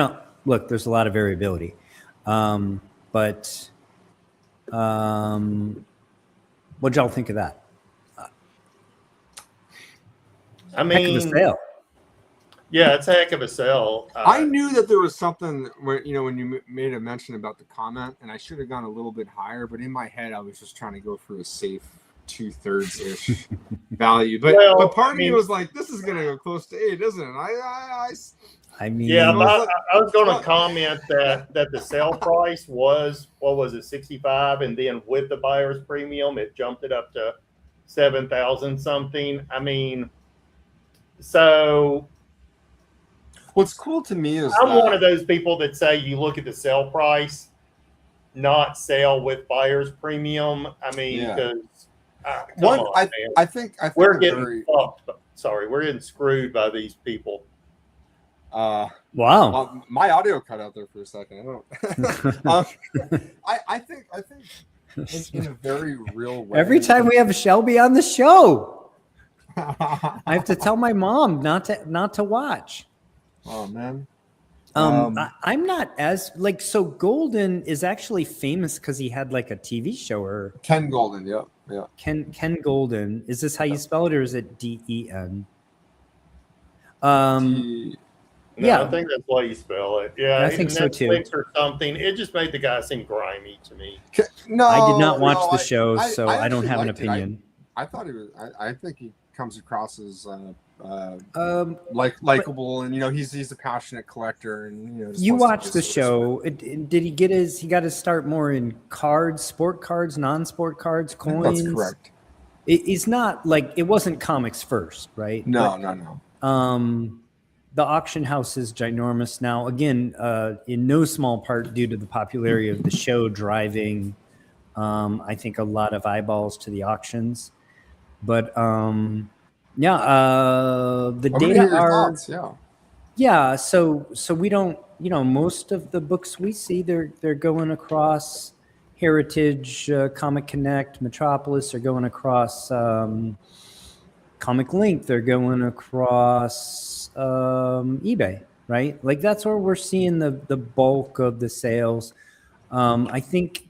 look, there's a lot of variability. But what'd y'all think of that? I mean, heck of a sale. Yeah, it's a heck of a sale. I knew that there was something where, when you made a mention about the comment, and I should have gone a little bit higher, but in my head, I was just trying to go for a safe 2/3 ish value. But part of me was like, this is going to go close to 8, isn't it? I mean, yeah, I was going to comment that the sale price was, what was it, 65, and then with the buyer's premium, it jumped it up to 7,000 something. I mean, so what's cool to me is I'm one of those people that say you look at the sale price, not sale with buyer's premium. I mean, because I think we're getting fucked. Sorry, we're getting screwed by these people. Wow. My audio cut out there for a second. I think in a very real way. Every time we have Shelby on the show, I have to tell my mom not to watch. Oh man. I'm not as so Golden is actually famous because he had like a TV show or Ken Golden. Yeah. Ken Golden. Is this how you spell it, or is it DEN? No, I think that's why you spell it. Yeah, I think so too. Netflix or something. It just made the guy seem grimy to me. No, I did not watch the show, so I don't have an opinion. I thought he was. I think he comes across as likable, and he's a passionate collector, and you watched the show. Did he get he got his start more in cards, sport cards, non-sport cards, coins? That's correct. It's not it wasn't comics first, right? No. The auction house is ginormous now. Again, in no small part due to the popularity of the show driving, I think, a lot of eyeballs to the auctions. But the data are thoughts, yeah. So we don't, most of the books we see, they're going across Heritage, Comic Connect, Metropolis. They're going across Comic Link. They're going across eBay, right? That's where we're seeing the bulk of the sales. I think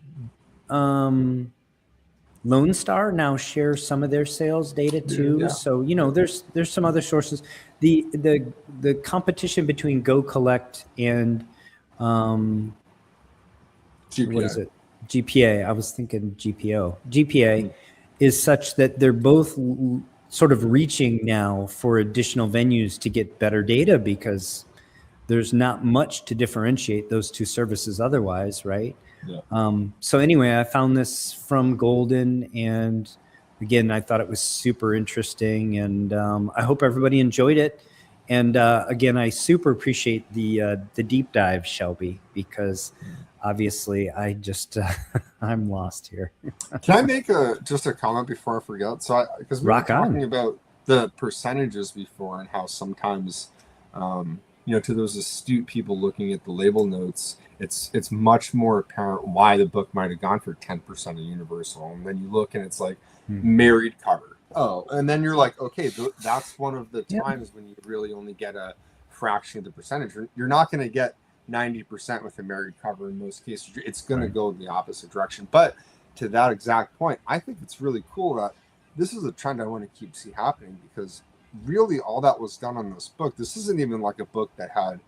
Lone Star now shares some of their sales data too. Yeah. So there's some other sources. The competition between Go Collect and GPA. What is it? GPA. I was thinking GPO. GPA is such that they're both sort of reaching now for additional venues to get better data, because there's not much to differentiate those two services otherwise, right? Yeah. So anyway, I found this from Golden, and again, I thought it was super interesting, and I hope everybody enjoyed it. And again, I super appreciate the deep dive, Shelby, because obviously I just I'm lost here. Can I make just a comment before I forget? So because we were talking about the percentages before, and how sometimes to those astute people looking at the label notes, it's much more apparent why the book might have gone for 10% of Universal, and then you look and it's like married cover. Oh, and then you're like, okay, that's one of the times when you really only get a fraction of the percentage. You're not going to get 90% with a married cover in most cases. It's going to go the opposite direction. But to that exact point, I think it's really cool that this is a trend I want to keep see happening, because really all that was done on this book. This isn't even like a book that had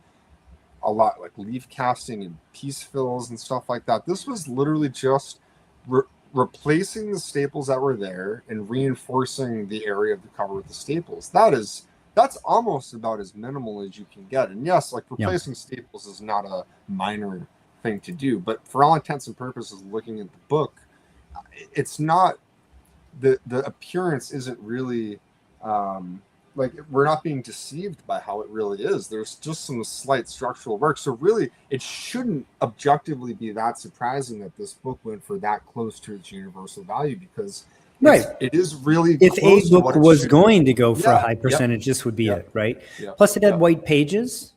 a lot like leaf casting and piece fills and stuff like that. This was literally just replacing the staples that were there and reinforcing the area of the cover with the staples. That's almost about as minimal as you can get. And yes, like replacing staples is not a minor thing to do, but for all intents and purposes, looking at the book, it's not the appearance isn't really like we're not being deceived by how it really is. There's just some slight structural work. So really, it shouldn't objectively be that surprising that this book went for that close to its universal value, because it is really if close a to book what it was should going be. to go for a Yeah, high percentage, this would be it, right? Yeah. Plus, it had white pages.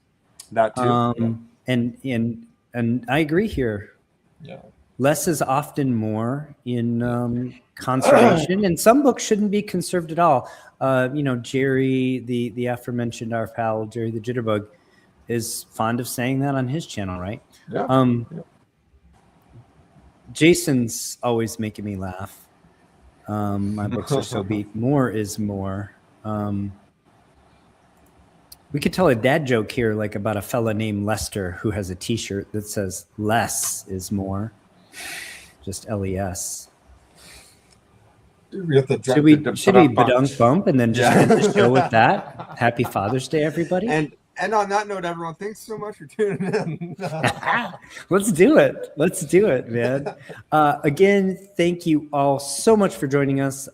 That too. And I agree here. Yeah. Less is often more in conservation, and some books shouldn't be conserved at all. Jerry, the aforementioned our pal Jerry the Jitterbug, is fond of saying that on his channel, right? Yeah. Jason's always making me laugh. My books are so beat. More is more. We could tell a dad joke here, like about a fella named Lester who has a T-shirt that says "Less is more," just LES. Should we badunk bump and then just end the show with that? Happy Father's Day, everybody. And on that note, everyone, thanks so much for tuning in. Let's do it, man. Again, thank you all so much for joining us,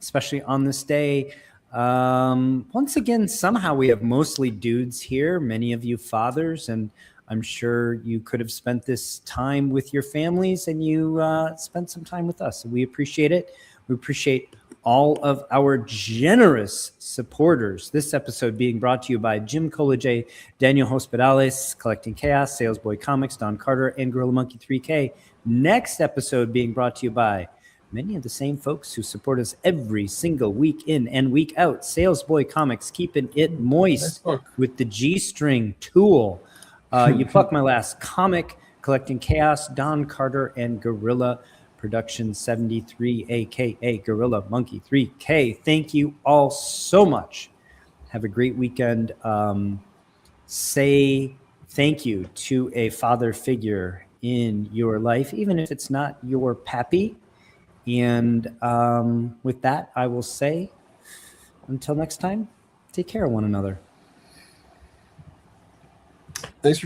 especially on this day. Once again, somehow we have mostly dudes here, many of you fathers, and I'm sure you could have spent this time with your families, and you spent some time with us. We appreciate it. We appreciate all of our generous supporters. This episode being brought to you by Jim Collegier, Daniel Hospedales, Collecting Chaos, Salesboy Comics, Don Carter, and Gorilla Monkey 3K. Next episode being brought to you by many of the same folks who support us every single week in and week out. Salesboy Comics, keeping it moist with the G-string tool. You Pluck My Last Comic, Collecting Chaos, Don Carter, and Gorilla Production 73, a.k.a. Gorilla Monkey 3K. Thank you all so much. Have a great weekend. Say thank you to a father figure in your life, even if it's not your pappy. And with that, I will say, until next time, take care of one another.